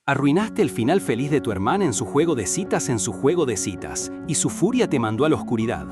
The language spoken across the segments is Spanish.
Arruinaste el final feliz de tu hermana en su juego de citas y su furia te mandó a la oscuridad.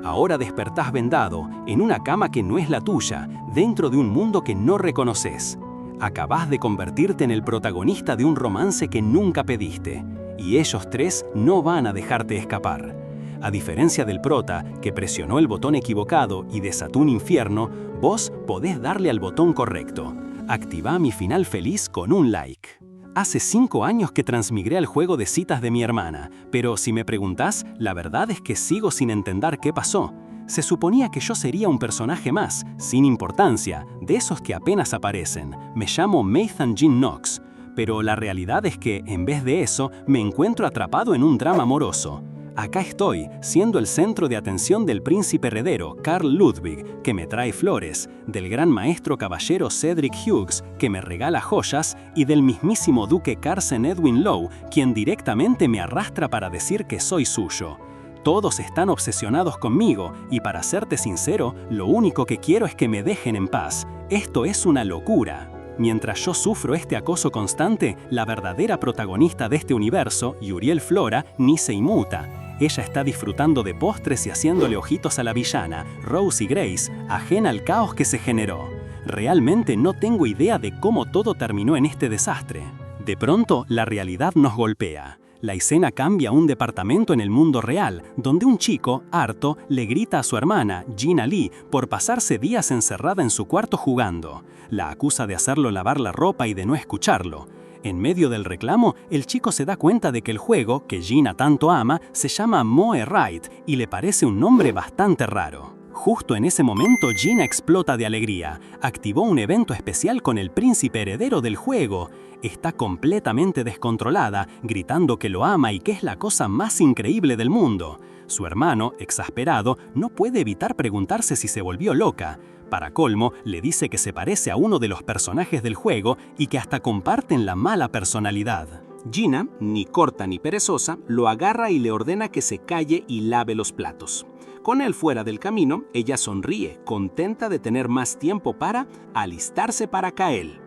Ahora despertás vendado, en una cama que no es la tuya, dentro de un mundo que no reconoces. Acabás de convertirte en el protagonista de un romance que nunca pediste, y ellos tres no van a dejarte escapar. A diferencia del prota, que presionó el botón equivocado y desató un infierno, vos podés darle al botón correcto. Activá mi final feliz con un like. Hace 5 años que transmigré al juego de citas de mi hermana, pero si me preguntás, la verdad es que sigo sin entender qué pasó. Se suponía que yo sería un personaje más, sin importancia, de esos que apenas aparecen. Me llamo Nathan Jean Knox, pero la realidad es que, en vez de eso, me encuentro atrapado en un drama amoroso. Acá estoy, siendo el centro de atención del príncipe heredero, Carl Ludwig, que me trae flores, del gran maestro caballero Cedric Hughes, que me regala joyas, y del mismísimo duque Carson Edwin Lowe, quien directamente me arrastra para decir que soy suyo. Todos están obsesionados conmigo, y para serte sincero, lo único que quiero es que me dejen en paz. Esto es una locura. Mientras yo sufro este acoso constante, la verdadera protagonista de este universo, Uriel Flora, ni se inmuta. Ella está disfrutando de postres y haciéndole ojitos a la villana, Rose y Grace, ajena al caos que se generó. Realmente no tengo idea de cómo todo terminó en este desastre. De pronto, la realidad nos golpea. La escena cambia a un departamento en el mundo real, donde un chico, harto, le grita a su hermana, Gina Lee, por pasarse días encerrada en su cuarto jugando. La acusa de hacerlo lavar la ropa y de no escucharlo. En medio del reclamo, el chico se da cuenta de que el juego, que Gina tanto ama, se llama Moe Ride y le parece un nombre bastante raro. Justo en ese momento, Gina explota de alegría. Activó un evento especial con el príncipe heredero del juego. Está completamente descontrolada, gritando que lo ama y que es la cosa más increíble del mundo. Su hermano, exasperado, no puede evitar preguntarse si se volvió loca. Para colmo, le dice que se parece a uno de los personajes del juego y que hasta comparten la mala personalidad. Gina, ni corta ni perezosa, lo agarra y le ordena que se calle y lave los platos. Con él fuera del camino, ella sonríe, contenta de tener más tiempo para alistarse para caer.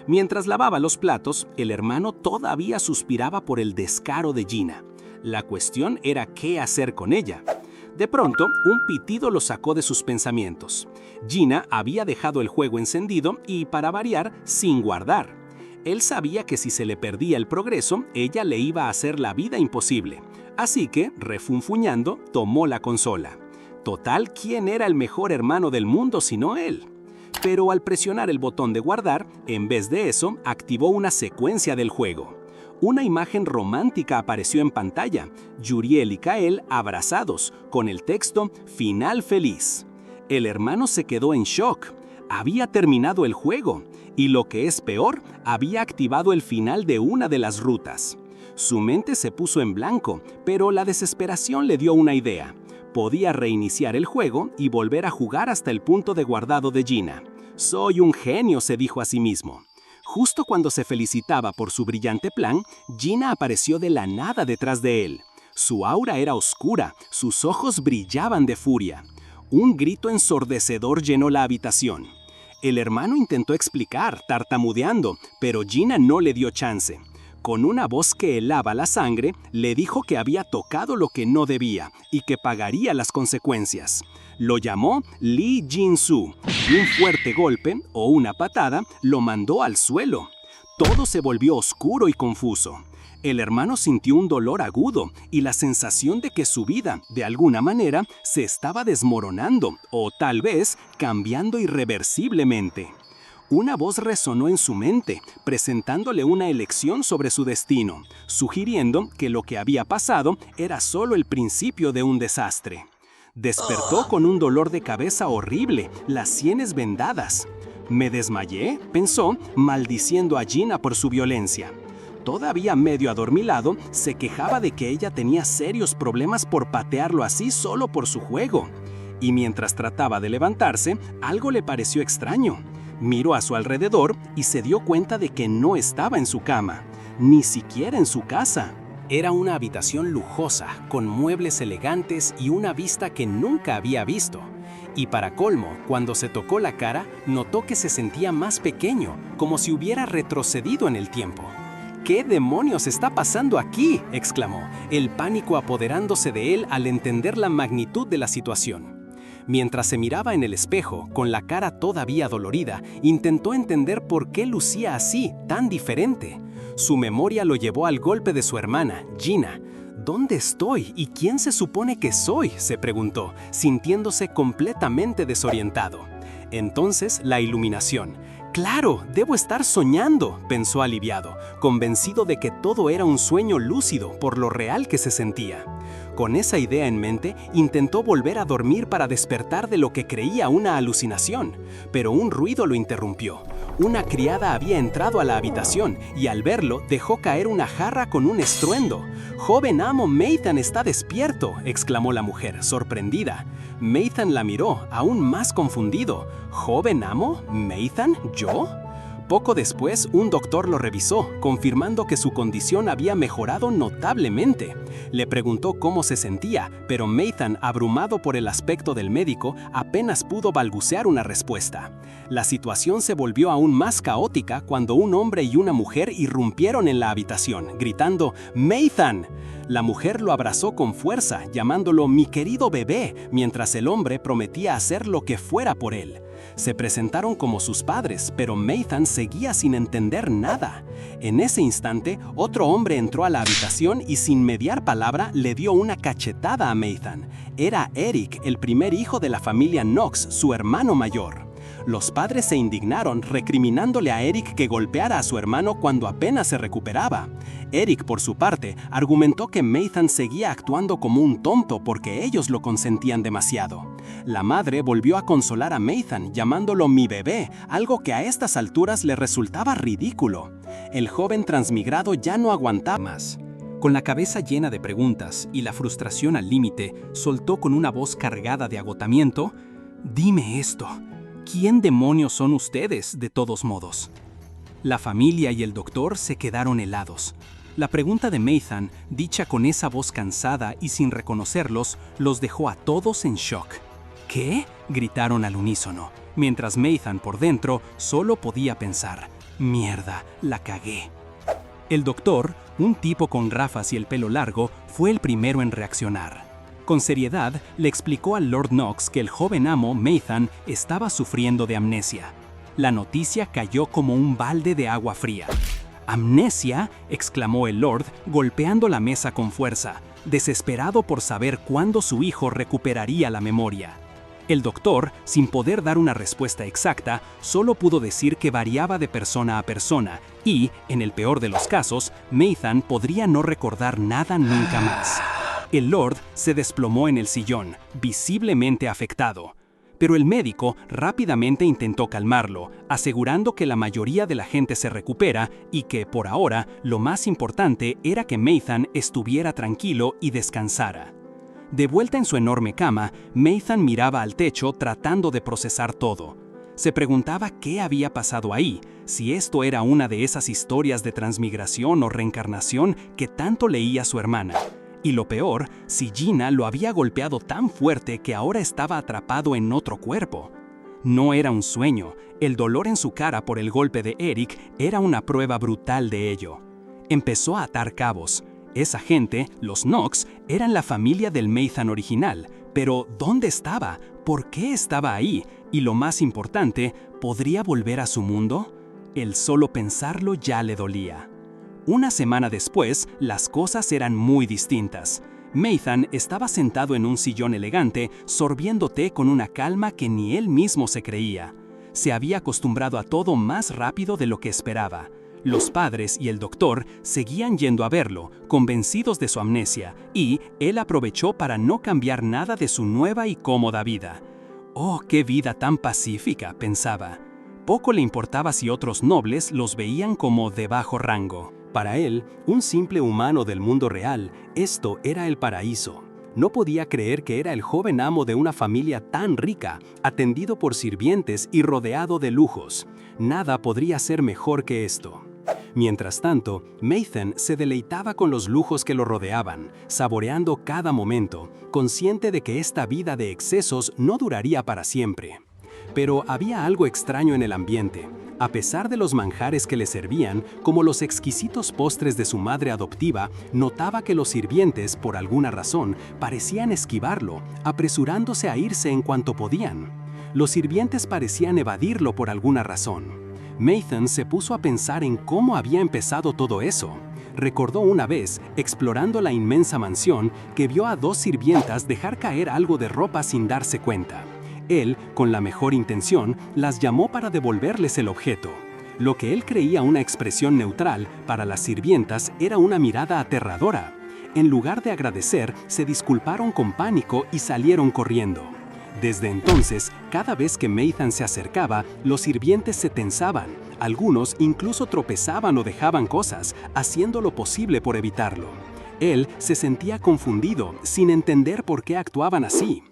Mientras lavaba los platos, el hermano todavía suspiraba por el descaro de Gina. La cuestión era qué hacer con ella. De pronto, un pitido lo sacó de sus pensamientos. Gina había dejado el juego encendido y, para variar, sin guardar. Él sabía que si se le perdía el progreso, ella le iba a hacer la vida imposible. Así que, refunfuñando, tomó la consola. Total, ¿quién era el mejor hermano del mundo sino él? Pero al presionar el botón de guardar, en vez de eso, activó una secuencia del juego. Una imagen romántica apareció en pantalla, Uriel y Kael abrazados, con el texto «Final feliz». El hermano se quedó en shock. Había terminado el juego, y lo que es peor, había activado el final de una de las rutas. Su mente se puso en blanco, pero la desesperación le dio una idea. Podía reiniciar el juego y volver a jugar hasta el punto de guardado de Gina. «Soy un genio», se dijo a sí mismo. Justo cuando se felicitaba por su brillante plan, Gina apareció de la nada detrás de él. Su aura era oscura, sus ojos brillaban de furia. Un grito ensordecedor llenó la habitación. El hermano intentó explicar, tartamudeando, pero Gina no le dio chance. Con una voz que helaba la sangre, le dijo que había tocado lo que no debía y que pagaría las consecuencias. Lo llamó Lee Jin-soo y un fuerte golpe o una patada lo mandó al suelo. Todo se volvió oscuro y confuso. El hermano sintió un dolor agudo y la sensación de que su vida, de alguna manera, se estaba desmoronando o tal vez cambiando irreversiblemente. Una voz resonó en su mente, presentándole una elección sobre su destino, sugiriendo que lo que había pasado era solo el principio de un desastre. Despertó con un dolor de cabeza horrible, las sienes vendadas. «¿Me desmayé?», pensó, maldiciendo a Gina por su violencia. Todavía medio adormilado, se quejaba de que ella tenía serios problemas por patearlo así solo por su juego. Y mientras trataba de levantarse, algo le pareció extraño. Miró a su alrededor y se dio cuenta de que no estaba en su cama, ni siquiera en su casa. Era una habitación lujosa, con muebles elegantes y una vista que nunca había visto. Y para colmo, cuando se tocó la cara, notó que se sentía más pequeño, como si hubiera retrocedido en el tiempo. ¿Qué demonios está pasando aquí?, exclamó, el pánico apoderándose de él al entender la magnitud de la situación. Mientras se miraba en el espejo, con la cara todavía dolorida, intentó entender por qué lucía así, tan diferente. Su memoria lo llevó al golpe de su hermana, Gina. ¿Dónde estoy y quién se supone que soy?, se preguntó, sintiéndose completamente desorientado. Entonces, la iluminación. ¡Claro! ¡Debo estar soñando!, pensó aliviado, convencido de que todo era un sueño lúcido por lo real que se sentía. Con esa idea en mente, intentó volver a dormir para despertar de lo que creía una alucinación, pero un ruido lo interrumpió. Una criada había entrado a la habitación y al verlo dejó caer una jarra con un estruendo. «¡Joven amo, Nathan está despierto!», exclamó la mujer, sorprendida. Nathan la miró, aún más confundido. «¿Joven amo? ¿Nathan? ¿Yo?». Poco después, un doctor lo revisó, confirmando que su condición había mejorado notablemente. Le preguntó cómo se sentía, pero Nathan, abrumado por el aspecto del médico, apenas pudo balbucear una respuesta. La situación se volvió aún más caótica cuando un hombre y una mujer irrumpieron en la habitación, gritando «¡Nathan!». La mujer lo abrazó con fuerza, llamándolo «mi querido bebé», mientras el hombre prometía hacer lo que fuera por él. Se presentaron como sus padres, pero Nathan seguía sin entender nada. En ese instante, otro hombre entró a la habitación y sin mediar palabra le dio una cachetada a Nathan. Era Eric, el primer hijo de la familia Knox, su hermano mayor. Los padres se indignaron, recriminándole a Eric que golpeara a su hermano cuando apenas se recuperaba. Eric, por su parte, argumentó que Nathan seguía actuando como un tonto porque ellos lo consentían demasiado. La madre volvió a consolar a Nathan, llamándolo «mi bebé», algo que a estas alturas le resultaba ridículo. El joven transmigrado ya no aguantaba más. Con la cabeza llena de preguntas y la frustración al límite, soltó con una voz cargada de agotamiento: «Dime esto. ¿Quién demonios son ustedes, de todos modos?». La familia y el doctor se quedaron helados. La pregunta de Nathan, dicha con esa voz cansada y sin reconocerlos, los dejó a todos en shock. «¿Qué?», gritaron al unísono, mientras Nathan por dentro solo podía pensar: «Mierda, la cagué». El doctor, un tipo con gafas y el pelo largo, fue el primero en reaccionar. Con seriedad, le explicó al Lord Knox que el joven amo, Nathan, estaba sufriendo de amnesia. La noticia cayó como un balde de agua fría. «¿Amnesia?», exclamó el Lord, golpeando la mesa con fuerza, desesperado por saber cuándo su hijo recuperaría la memoria. El doctor, sin poder dar una respuesta exacta, solo pudo decir que variaba de persona a persona y, en el peor de los casos, Nathan podría no recordar nada nunca más. El Lord se desplomó en el sillón, visiblemente afectado. Pero el médico rápidamente intentó calmarlo, asegurando que la mayoría de la gente se recupera y que, por ahora, lo más importante era que Nathan estuviera tranquilo y descansara. De vuelta en su enorme cama, Nathan miraba al techo tratando de procesar todo. Se preguntaba qué había pasado ahí, si esto era una de esas historias de transmigración o reencarnación que tanto leía su hermana. Y lo peor, si Gina lo había golpeado tan fuerte que ahora estaba atrapado en otro cuerpo. No era un sueño, el dolor en su cara por el golpe de Eric era una prueba brutal de ello. Empezó a atar cabos. Esa gente, los Knox, eran la familia del Nathan original, pero ¿dónde estaba? ¿Por qué estaba ahí? Y lo más importante, ¿podría volver a su mundo? El solo pensarlo ya le dolía. Una semana después, las cosas eran muy distintas. Nathan estaba sentado en un sillón elegante, sorbiendo té con una calma que ni él mismo se creía. Se había acostumbrado a todo más rápido de lo que esperaba. Los padres y el doctor seguían yendo a verlo, convencidos de su amnesia, y él aprovechó para no cambiar nada de su nueva y cómoda vida. «Oh, qué vida tan pacífica», pensaba. Poco le importaba si otros nobles los veían como de bajo rango. Para él, un simple humano del mundo real, esto era el paraíso. No podía creer que era el joven amo de una familia tan rica, atendido por sirvientes y rodeado de lujos. Nada podría ser mejor que esto. Mientras tanto, Nathan se deleitaba con los lujos que lo rodeaban, saboreando cada momento, consciente de que esta vida de excesos no duraría para siempre. Pero había algo extraño en el ambiente. A pesar de los manjares que le servían, como los exquisitos postres de su madre adoptiva, notaba que los sirvientes, por alguna razón, parecían esquivarlo, apresurándose a irse en cuanto podían. Los sirvientes parecían evadirlo por alguna razón. Nathan se puso a pensar en cómo había empezado todo eso. Recordó una vez, explorando la inmensa mansión, que vio a dos sirvientas dejar caer algo de ropa sin darse cuenta. Él, con la mejor intención, las llamó para devolverles el objeto. Lo que él creía una expresión neutral, para las sirvientas era una mirada aterradora. En lugar de agradecer, se disculparon con pánico y salieron corriendo. Desde entonces, cada vez que Nathan se acercaba, los sirvientes se tensaban. Algunos incluso tropezaban o dejaban cosas, haciendo lo posible por evitarlo. Él se sentía confundido, sin entender por qué actuaban así.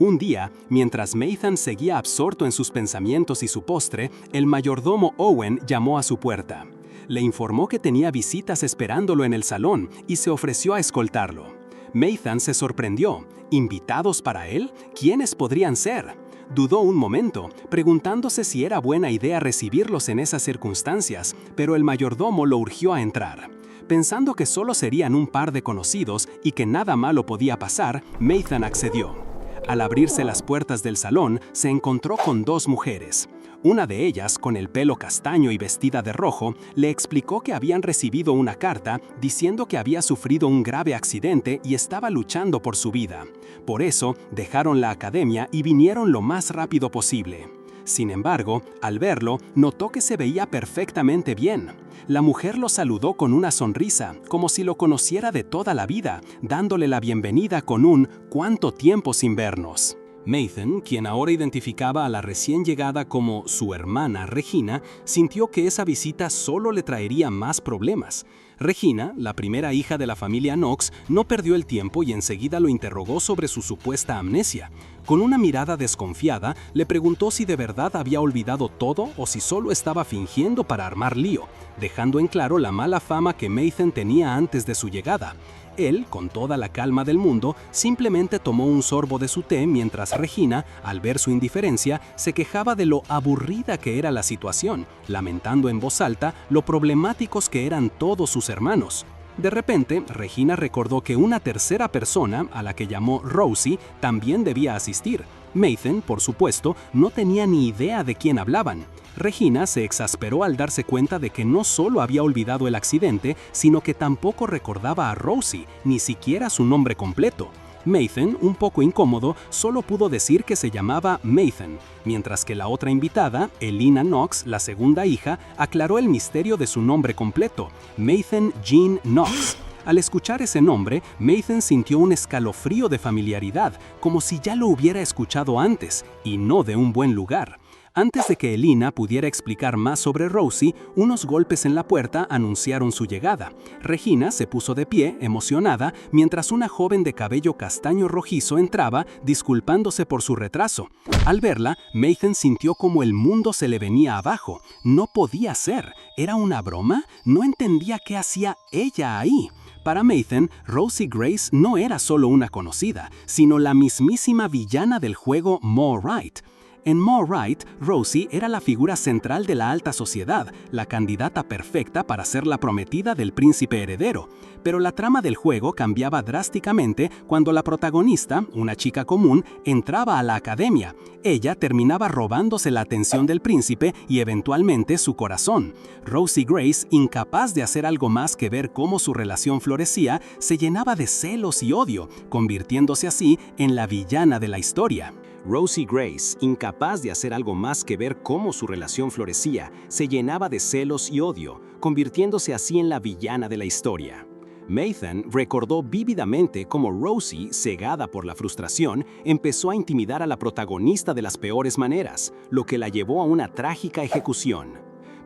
Un día, mientras Nathan seguía absorto en sus pensamientos y su postre, el mayordomo Owen llamó a su puerta. Le informó que tenía visitas esperándolo en el salón y se ofreció a escoltarlo. Nathan se sorprendió. ¿Invitados para él? ¿Quiénes podrían ser? Dudó un momento, preguntándose si era buena idea recibirlos en esas circunstancias, pero el mayordomo lo urgió a entrar. Pensando que solo serían un par de conocidos y que nada malo podía pasar, Nathan accedió. Al abrirse las puertas del salón, se encontró con dos mujeres. Una de ellas, con el pelo castaño y vestida de rojo, le explicó que habían recibido una carta diciendo que había sufrido un grave accidente y estaba luchando por su vida. Por eso, dejaron la academia y vinieron lo más rápido posible. Sin embargo, al verlo, notó que se veía perfectamente bien. La mujer lo saludó con una sonrisa, como si lo conociera de toda la vida, dándole la bienvenida con un «¿Cuánto tiempo sin vernos?». Nathan, quien ahora identificaba a la recién llegada como su hermana Regina, sintió que esa visita solo le traería más problemas. Regina, la primera hija de la familia Knox, no perdió el tiempo y enseguida lo interrogó sobre su supuesta amnesia. Con una mirada desconfiada, le preguntó si de verdad había olvidado todo o si solo estaba fingiendo para armar lío, dejando en claro la mala fama que Nathan tenía antes de su llegada. Él, con toda la calma del mundo, simplemente tomó un sorbo de su té mientras Regina, al ver su indiferencia, se quejaba de lo aburrida que era la situación, lamentando en voz alta lo problemáticos que eran todos sus hermanos. De repente, Regina recordó que una tercera persona, a la que llamó Rosie, también debía asistir. Nathan, por supuesto, no tenía ni idea de quién hablaban. Regina se exasperó al darse cuenta de que no solo había olvidado el accidente, sino que tampoco recordaba a Rosie, ni siquiera su nombre completo. Nathan, un poco incómodo, solo pudo decir que se llamaba Nathan, mientras que la otra invitada, Elina Knox, la segunda hija, aclaró el misterio de su nombre completo, Nathan Jean Knox. Al escuchar ese nombre, Nathan sintió un escalofrío de familiaridad, como si ya lo hubiera escuchado antes, y no de un buen lugar. Antes de que Elina pudiera explicar más sobre Rosie, unos golpes en la puerta anunciaron su llegada. Regina se puso de pie, emocionada, mientras una joven de cabello castaño rojizo entraba, disculpándose por su retraso. Al verla, Nathan sintió como el mundo se le venía abajo. No podía ser. ¿Era una broma? No entendía qué hacía ella ahí. Para Nathan, Rosie Grace no era solo una conocida, sino la mismísima villana del juego More Right. En More Right, Rosie era la figura central de la alta sociedad, la candidata perfecta para ser la prometida del príncipe heredero. Pero la trama del juego cambiaba drásticamente cuando la protagonista, una chica común, entraba a la academia. Ella terminaba robándose la atención del príncipe y eventualmente su corazón. Rosie Grace, incapaz de hacer algo más que ver cómo su relación florecía, se llenaba de celos y odio, convirtiéndose así en la villana de la historia. Rosie Grace, incapaz de hacer algo más que ver cómo su relación florecía, se llenaba de celos y odio, convirtiéndose así en la villana de la historia. Nathan recordó vívidamente cómo Rosie, cegada por la frustración, empezó a intimidar a la protagonista de las peores maneras, lo que la llevó a una trágica ejecución.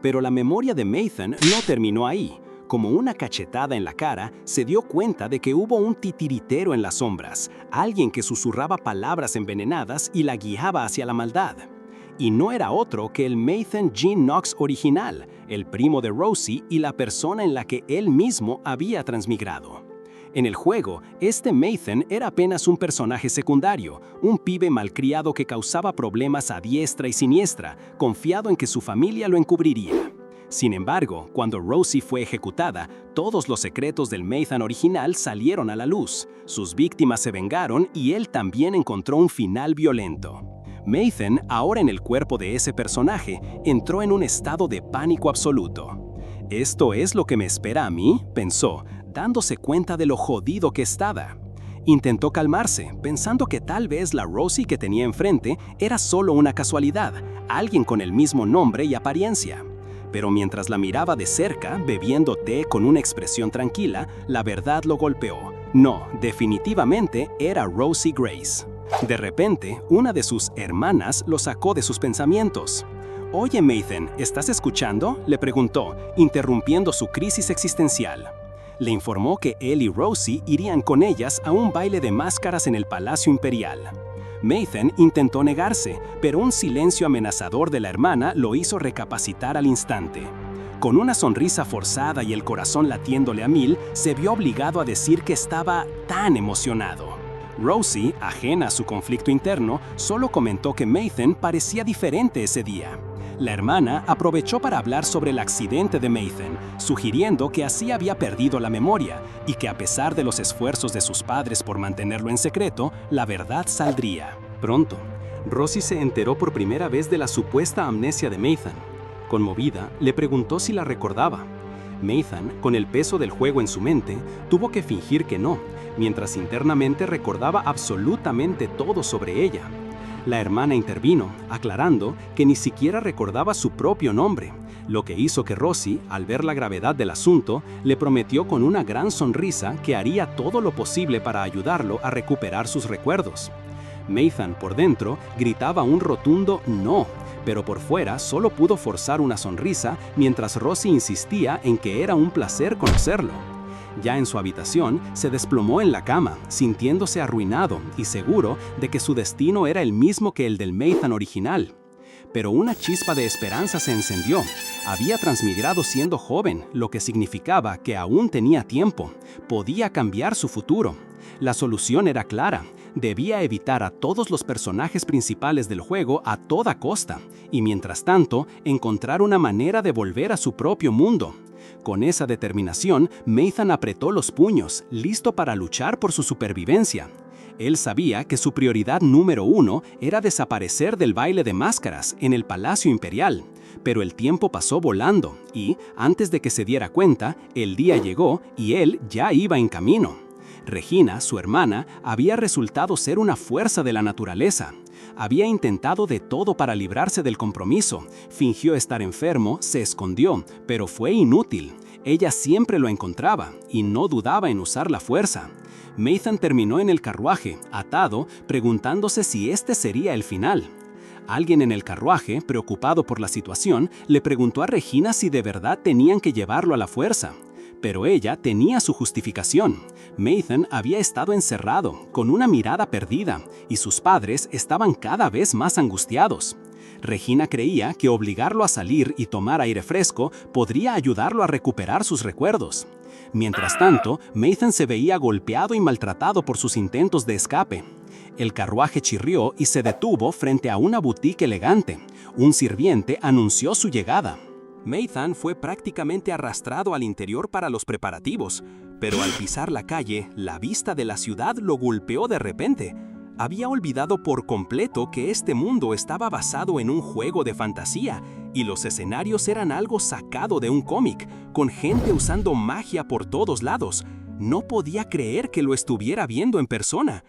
Pero la memoria de Nathan no terminó ahí. Como una cachetada en la cara, se dio cuenta de que hubo un titiritero en las sombras, alguien que susurraba palabras envenenadas y la guiaba hacia la maldad. Y no era otro que el Nathan Jean Knox original, el primo de Rosie y la persona en la que él mismo había transmigrado. En el juego, este Nathan era apenas un personaje secundario, un pibe malcriado que causaba problemas a diestra y siniestra, confiado en que su familia lo encubriría. Sin embargo, cuando Rosie fue ejecutada, todos los secretos del Nathan original salieron a la luz. Sus víctimas se vengaron y él también encontró un final violento. Nathan, ahora en el cuerpo de ese personaje, entró en un estado de pánico absoluto. «¿Esto es lo que me espera a mí?», pensó, dándose cuenta de lo jodido que estaba. Intentó calmarse, pensando que tal vez la Rosie que tenía enfrente era solo una casualidad, alguien con el mismo nombre y apariencia. Pero mientras la miraba de cerca, bebiendo té con una expresión tranquila, la verdad lo golpeó. No, definitivamente era Rosie Grace. De repente, una de sus hermanas lo sacó de sus pensamientos. «Oye, Nathan, ¿estás escuchando?», le preguntó, interrumpiendo su crisis existencial. Le informó que él y Rosie irían con ellas a un baile de máscaras en el Palacio Imperial. Nathan intentó negarse, pero un silencio amenazador de la hermana lo hizo recapacitar al instante. Con una sonrisa forzada y el corazón latiéndole a mil, se vio obligado a decir que estaba tan emocionado. Rosie, ajena a su conflicto interno, solo comentó que Nathan parecía diferente ese día. La hermana aprovechó para hablar sobre el accidente de Nathan, sugiriendo que así había perdido la memoria y que a pesar de los esfuerzos de sus padres por mantenerlo en secreto, la verdad saldría. Pronto, Rosie se enteró por primera vez de la supuesta amnesia de Nathan. Conmovida, le preguntó si la recordaba. Nathan, con el peso del juego en su mente, tuvo que fingir que no, mientras internamente recordaba absolutamente todo sobre ella. La hermana intervino, aclarando que ni siquiera recordaba su propio nombre, lo que hizo que Rosie, al ver la gravedad del asunto, le prometió con una gran sonrisa que haría todo lo posible para ayudarlo a recuperar sus recuerdos. Nathan, por dentro, gritaba un rotundo «no», pero por fuera solo pudo forzar una sonrisa mientras Rosie insistía en que era un placer conocerlo. Ya en su habitación, se desplomó en la cama, sintiéndose arruinado y seguro de que su destino era el mismo que el del Nathan original. Pero una chispa de esperanza se encendió. Había transmigrado siendo joven, lo que significaba que aún tenía tiempo. Podía cambiar su futuro. La solución era clara. Debía evitar a todos los personajes principales del juego a toda costa, y mientras tanto, encontrar una manera de volver a su propio mundo. Con esa determinación, Nathan apretó los puños, listo para luchar por su supervivencia. Él sabía que su prioridad número 1 era desaparecer del baile de máscaras en el Palacio Imperial. Pero el tiempo pasó volando y, antes de que se diera cuenta, el día llegó y él ya iba en camino. Regina, su hermana, había resultado ser una fuerza de la naturaleza. Había intentado de todo para librarse del compromiso. Fingió estar enfermo, se escondió, pero fue inútil. Ella siempre lo encontraba y no dudaba en usar la fuerza. Nathan terminó en el carruaje, atado, preguntándose si este sería el final. Alguien en el carruaje, preocupado por la situación, le preguntó a Regina si de verdad tenían que llevarlo a la fuerza. Pero ella tenía su justificación. Nathan había estado encerrado, con una mirada perdida, y sus padres estaban cada vez más angustiados. Regina creía que obligarlo a salir y tomar aire fresco podría ayudarlo a recuperar sus recuerdos. Mientras tanto, Nathan se veía golpeado y maltratado por sus intentos de escape. El carruaje chirrió y se detuvo frente a una boutique elegante. Un sirviente anunció su llegada. Nathan fue prácticamente arrastrado al interior para los preparativos, pero al pisar la calle, la vista de la ciudad lo golpeó de repente. Había olvidado por completo que este mundo estaba basado en un juego de fantasía y los escenarios eran algo sacado de un cómic, con gente usando magia por todos lados. No podía creer que lo estuviera viendo en persona.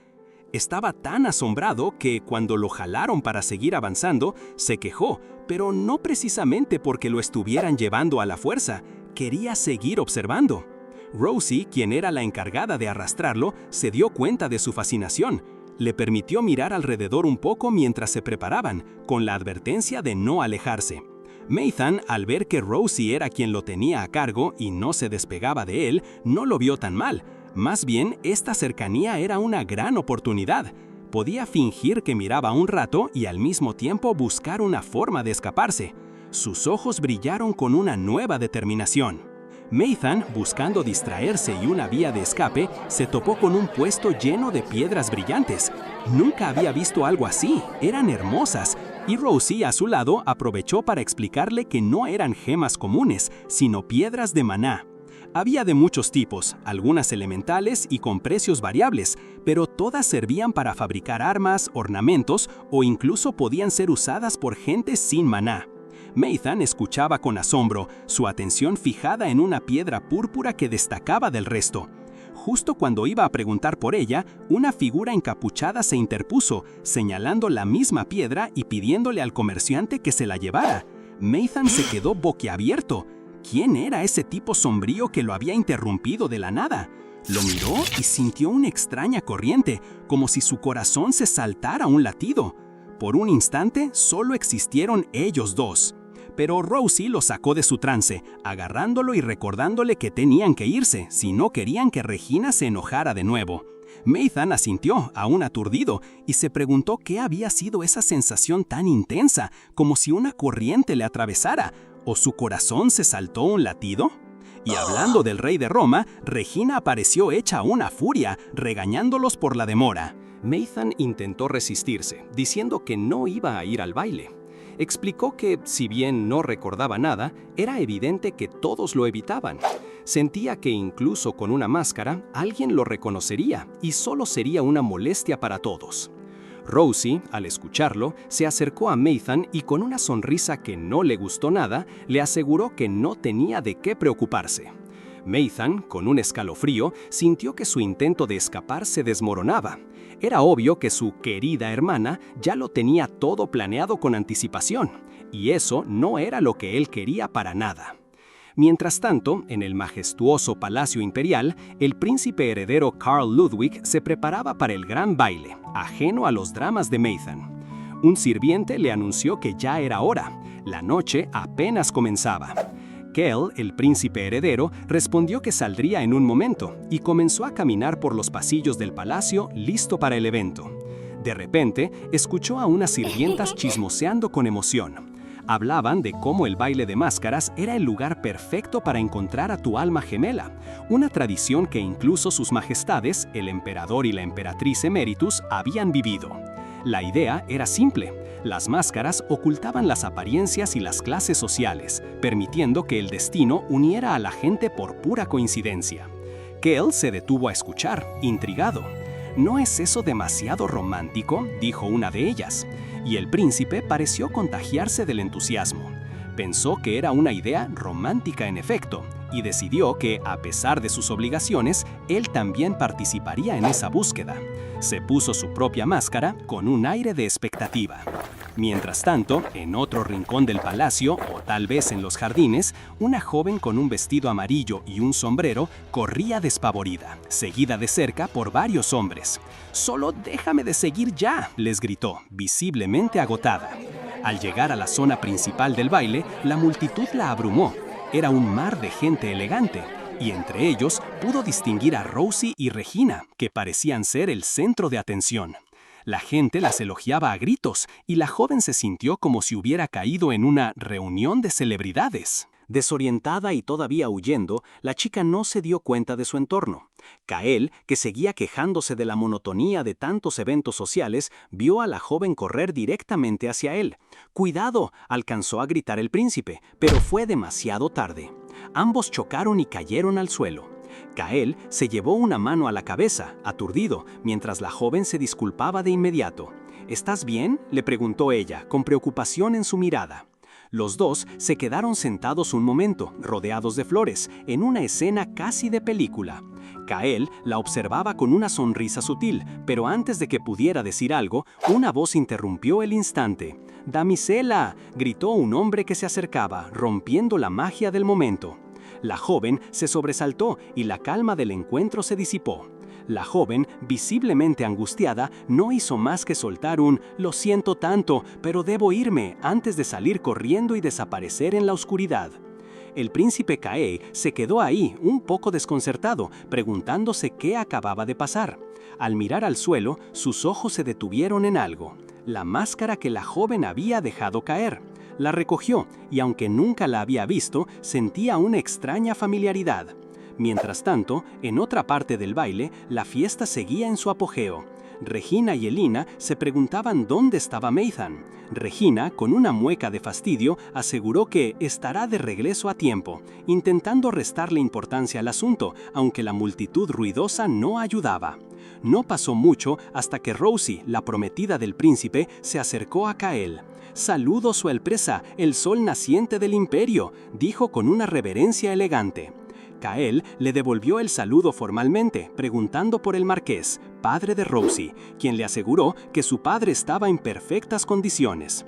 Estaba tan asombrado que cuando lo jalaron para seguir avanzando, se quejó, pero no precisamente porque lo estuvieran llevando a la fuerza, quería seguir observando. Rosie, quien era la encargada de arrastrarlo, se dio cuenta de su fascinación. Le permitió mirar alrededor un poco mientras se preparaban, con la advertencia de no alejarse. Nathan, al ver que Rosie era quien lo tenía a cargo y no se despegaba de él, no lo vio tan mal. Más bien, esta cercanía era una gran oportunidad. Podía fingir que miraba un rato y al mismo tiempo buscar una forma de escaparse. Sus ojos brillaron con una nueva determinación. Nathan, buscando distraerse y una vía de escape, se topó con un puesto lleno de piedras brillantes. Nunca había visto algo así, eran hermosas, y Rosie, a su lado, aprovechó para explicarle que no eran gemas comunes, sino piedras de maná. Había de muchos tipos, algunas elementales y con precios variables, pero todas servían para fabricar armas, ornamentos o incluso podían ser usadas por gente sin maná. Nathan escuchaba con asombro, su atención fijada en una piedra púrpura que destacaba del resto. Justo cuando iba a preguntar por ella, una figura encapuchada se interpuso, señalando la misma piedra y pidiéndole al comerciante que se la llevara. Nathan se quedó boquiabierto. ¿Quién era ese tipo sombrío que lo había interrumpido de la nada? Lo miró y sintió una extraña corriente, como si su corazón se saltara un latido. Por un instante, solo existieron ellos dos. Pero Rosie lo sacó de su trance, agarrándolo y recordándole que tenían que irse si no querían que Regina se enojara de nuevo. Nathan asintió, aún aturdido, y se preguntó qué había sido esa sensación tan intensa, como si una corriente le atravesara, o su corazón se saltó un latido. Y hablando del rey de Roma, Regina apareció hecha una furia, regañándolos por la demora. Nathan intentó resistirse, diciendo que no iba a ir al baile. Explicó que, si bien no recordaba nada, era evidente que todos lo evitaban. Sentía que incluso con una máscara, alguien lo reconocería y solo sería una molestia para todos. Rosie, al escucharlo, se acercó a Nathan y con una sonrisa que no le gustó nada, le aseguró que no tenía de qué preocuparse. Nathan, con un escalofrío, sintió que su intento de escapar se desmoronaba. Era obvio que su querida hermana ya lo tenía todo planeado con anticipación, y eso no era lo que él quería para nada. Mientras tanto, en el majestuoso Palacio Imperial, el príncipe heredero Carl Ludwig se preparaba para el gran baile, ajeno a los dramas de Nathan. Un sirviente le anunció que ya era hora, la noche apenas comenzaba. Kell, el príncipe heredero, respondió que saldría en un momento y comenzó a caminar por los pasillos del palacio listo para el evento. De repente, escuchó a unas sirvientas chismoseando con emoción. Hablaban de cómo el baile de máscaras era el lugar perfecto para encontrar a tu alma gemela, una tradición que incluso sus majestades, el emperador y la emperatriz emeritus, habían vivido. La idea era simple. Las máscaras ocultaban las apariencias y las clases sociales, permitiendo que el destino uniera a la gente por pura coincidencia. Kell se detuvo a escuchar, intrigado. «¿No es eso demasiado romántico?», dijo una de ellas. Y el príncipe pareció contagiarse del entusiasmo. Pensó que era una idea romántica en efecto, y decidió que, a pesar de sus obligaciones, él también participaría en esa búsqueda. Se puso su propia máscara con un aire de expectativa. Mientras tanto, en otro rincón del palacio, o tal vez en los jardines, una joven con un vestido amarillo y un sombrero corría despavorida, seguida de cerca por varios hombres. «¡Solo déjame de seguir ya!», les gritó, visiblemente agotada. Al llegar a la zona principal del baile, la multitud la abrumó. Era un mar de gente elegante, y entre ellos pudo distinguir a Rosie y Regina, que parecían ser el centro de atención. La gente las elogiaba a gritos, y la joven se sintió como si hubiera caído en una reunión de celebridades. Desorientada y todavía huyendo, la chica no se dio cuenta de su entorno. Kael, que seguía quejándose de la monotonía de tantos eventos sociales, vio a la joven correr directamente hacia él. «¡Cuidado!», alcanzó a gritar el príncipe, pero fue demasiado tarde. Ambos chocaron y cayeron al suelo. Kael se llevó una mano a la cabeza, aturdido, mientras la joven se disculpaba de inmediato. «¿Estás bien?», le preguntó ella, con preocupación en su mirada. Los dos se quedaron sentados un momento, rodeados de flores, en una escena casi de película. Kael la observaba con una sonrisa sutil, pero antes de que pudiera decir algo, una voz interrumpió el instante. «¡Damisela!», gritó un hombre que se acercaba, rompiendo la magia del momento. La joven se sobresaltó y la calma del encuentro se disipó. La joven, visiblemente angustiada, no hizo más que soltar un «lo siento tanto, pero debo irme», antes de salir corriendo y desaparecer en la oscuridad. El príncipe Kae se quedó ahí, un poco desconcertado, preguntándose qué acababa de pasar. Al mirar al suelo, sus ojos se detuvieron en algo: la máscara que la joven había dejado caer. La recogió y aunque nunca la había visto, sentía una extraña familiaridad. Mientras tanto, en otra parte del baile, la fiesta seguía en su apogeo. Regina y Elina se preguntaban dónde estaba Maithan. Regina, con una mueca de fastidio, aseguró que estará de regreso a tiempo, intentando restarle importancia al asunto, aunque la multitud ruidosa no ayudaba. No pasó mucho hasta que Rosie, la prometida del príncipe, se acercó a Kael. «Saludo su Alteza, el sol naciente del imperio», dijo con una reverencia elegante. Kael le devolvió el saludo formalmente, preguntando por el marqués, padre de Rosie, quien le aseguró que su padre estaba en perfectas condiciones.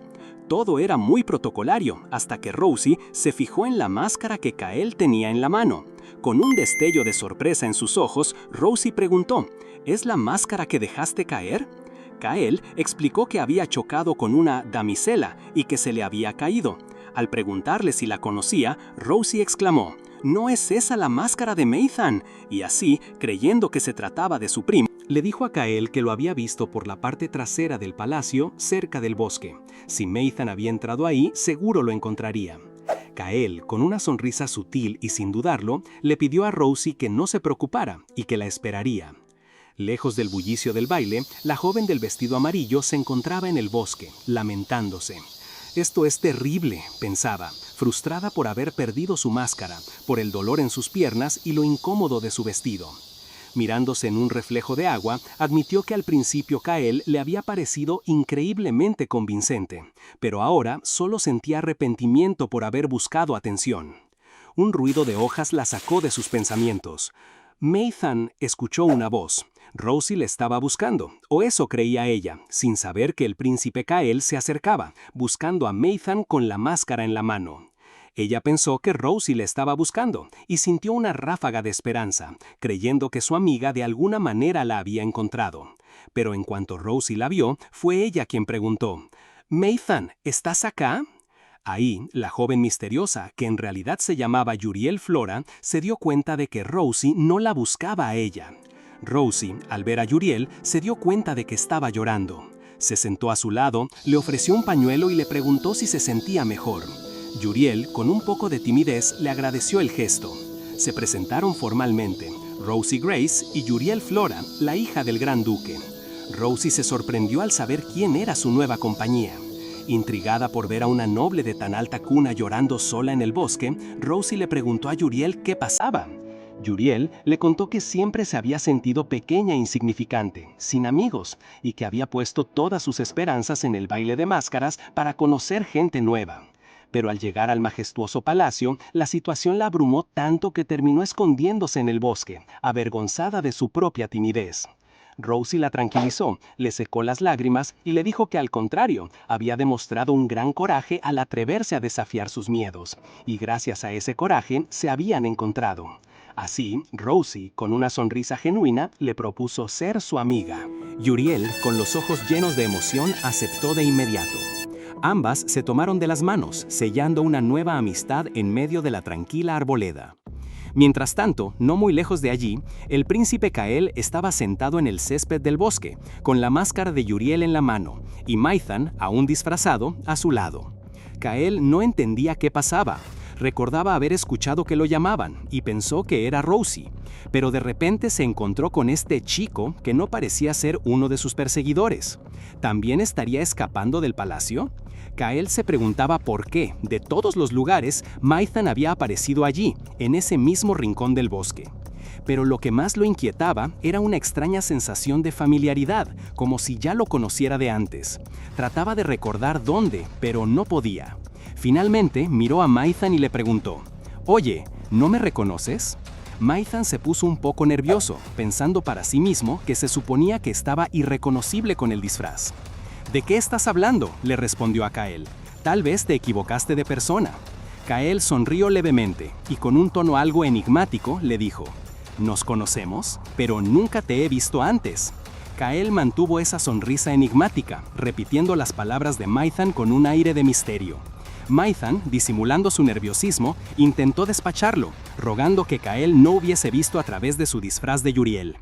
Todo era muy protocolario hasta que Rosie se fijó en la máscara que Kael tenía en la mano. Con un destello de sorpresa en sus ojos, Rosie preguntó, «¿Es la máscara que dejaste caer?». Kael explicó que había chocado con una damisela y que se le había caído. Al preguntarle si la conocía, Rosie exclamó, «¿No es esa la máscara de Maithan?». Y así, creyendo que se trataba de su primo, le dijo a Kael que lo había visto por la parte trasera del palacio, cerca del bosque. Si Maithan había entrado ahí, seguro lo encontraría. Kael, con una sonrisa sutil y sin dudarlo, le pidió a Rosie que no se preocupara y que la esperaría. Lejos del bullicio del baile, la joven del vestido amarillo se encontraba en el bosque, lamentándose. «Esto es terrible», pensaba, frustrada por haber perdido su máscara, por el dolor en sus piernas y lo incómodo de su vestido. Mirándose en un reflejo de agua, admitió que al principio Kael le había parecido increíblemente convincente, pero ahora solo sentía arrepentimiento por haber buscado atención. Un ruido de hojas la sacó de sus pensamientos. Maithan escuchó una voz. Rosie le estaba buscando, o eso creía ella, sin saber que el príncipe Kael se acercaba, buscando a Maithan con la máscara en la mano. Ella pensó que Rosie le estaba buscando y sintió una ráfaga de esperanza, creyendo que su amiga de alguna manera la había encontrado. Pero en cuanto Rosie la vio, fue ella quien preguntó, «Maithan, ¿estás acá?». Ahí, la joven misteriosa, que en realidad se llamaba Yuriel Flora, se dio cuenta de que Rosie no la buscaba a ella. Rosie, al ver a Yuriel, se dio cuenta de que estaba llorando. Se sentó a su lado, le ofreció un pañuelo y le preguntó si se sentía mejor. Yuriel, con un poco de timidez, le agradeció el gesto. Se presentaron formalmente, Rosie Grace y Yuriel Flora, la hija del gran duque. Rosie se sorprendió al saber quién era su nueva compañía. Intrigada por ver a una noble de tan alta cuna llorando sola en el bosque, Rosie le preguntó a Yuriel qué pasaba. Yuriel le contó que siempre se había sentido pequeña e insignificante, sin amigos, y que había puesto todas sus esperanzas en el baile de máscaras para conocer gente nueva. Pero al llegar al majestuoso palacio, la situación la abrumó tanto que terminó escondiéndose en el bosque, avergonzada de su propia timidez. Rosie la tranquilizó, le secó las lágrimas y le dijo que al contrario, había demostrado un gran coraje al atreverse a desafiar sus miedos, y gracias a ese coraje se habían encontrado. Así, Rosie, con una sonrisa genuina, le propuso ser su amiga. Yuriel, con los ojos llenos de emoción, aceptó de inmediato. Ambas se tomaron de las manos, sellando una nueva amistad en medio de la tranquila arboleda. Mientras tanto, no muy lejos de allí, el príncipe Kael estaba sentado en el césped del bosque, con la máscara de Yuriel en la mano, y Maithan, aún disfrazado, a su lado. Kael no entendía qué pasaba. Recordaba haber escuchado que lo llamaban y pensó que era Rosie, pero de repente se encontró con este chico que no parecía ser uno de sus perseguidores. ¿También estaría escapando del palacio? Kael se preguntaba por qué, de todos los lugares, Maithan había aparecido allí, en ese mismo rincón del bosque. Pero lo que más lo inquietaba era una extraña sensación de familiaridad, como si ya lo conociera de antes. Trataba de recordar dónde, pero no podía. Finalmente miró a Maithan y le preguntó, «Oye, ¿no me reconoces?». Maithan se puso un poco nervioso, pensando para sí mismo que se suponía que estaba irreconocible con el disfraz. «¿De qué estás hablando?», le respondió a Kael. «Tal vez te equivocaste de persona». Kael sonrió levemente y con un tono algo enigmático le dijo, «¿Nos conocemos? Pero nunca te he visto antes». Kael mantuvo esa sonrisa enigmática, repitiendo las palabras de Maithan con un aire de misterio. Maithan, disimulando su nerviosismo, intentó despacharlo, rogando que Kael no hubiese visto a través de su disfraz de Yuriel.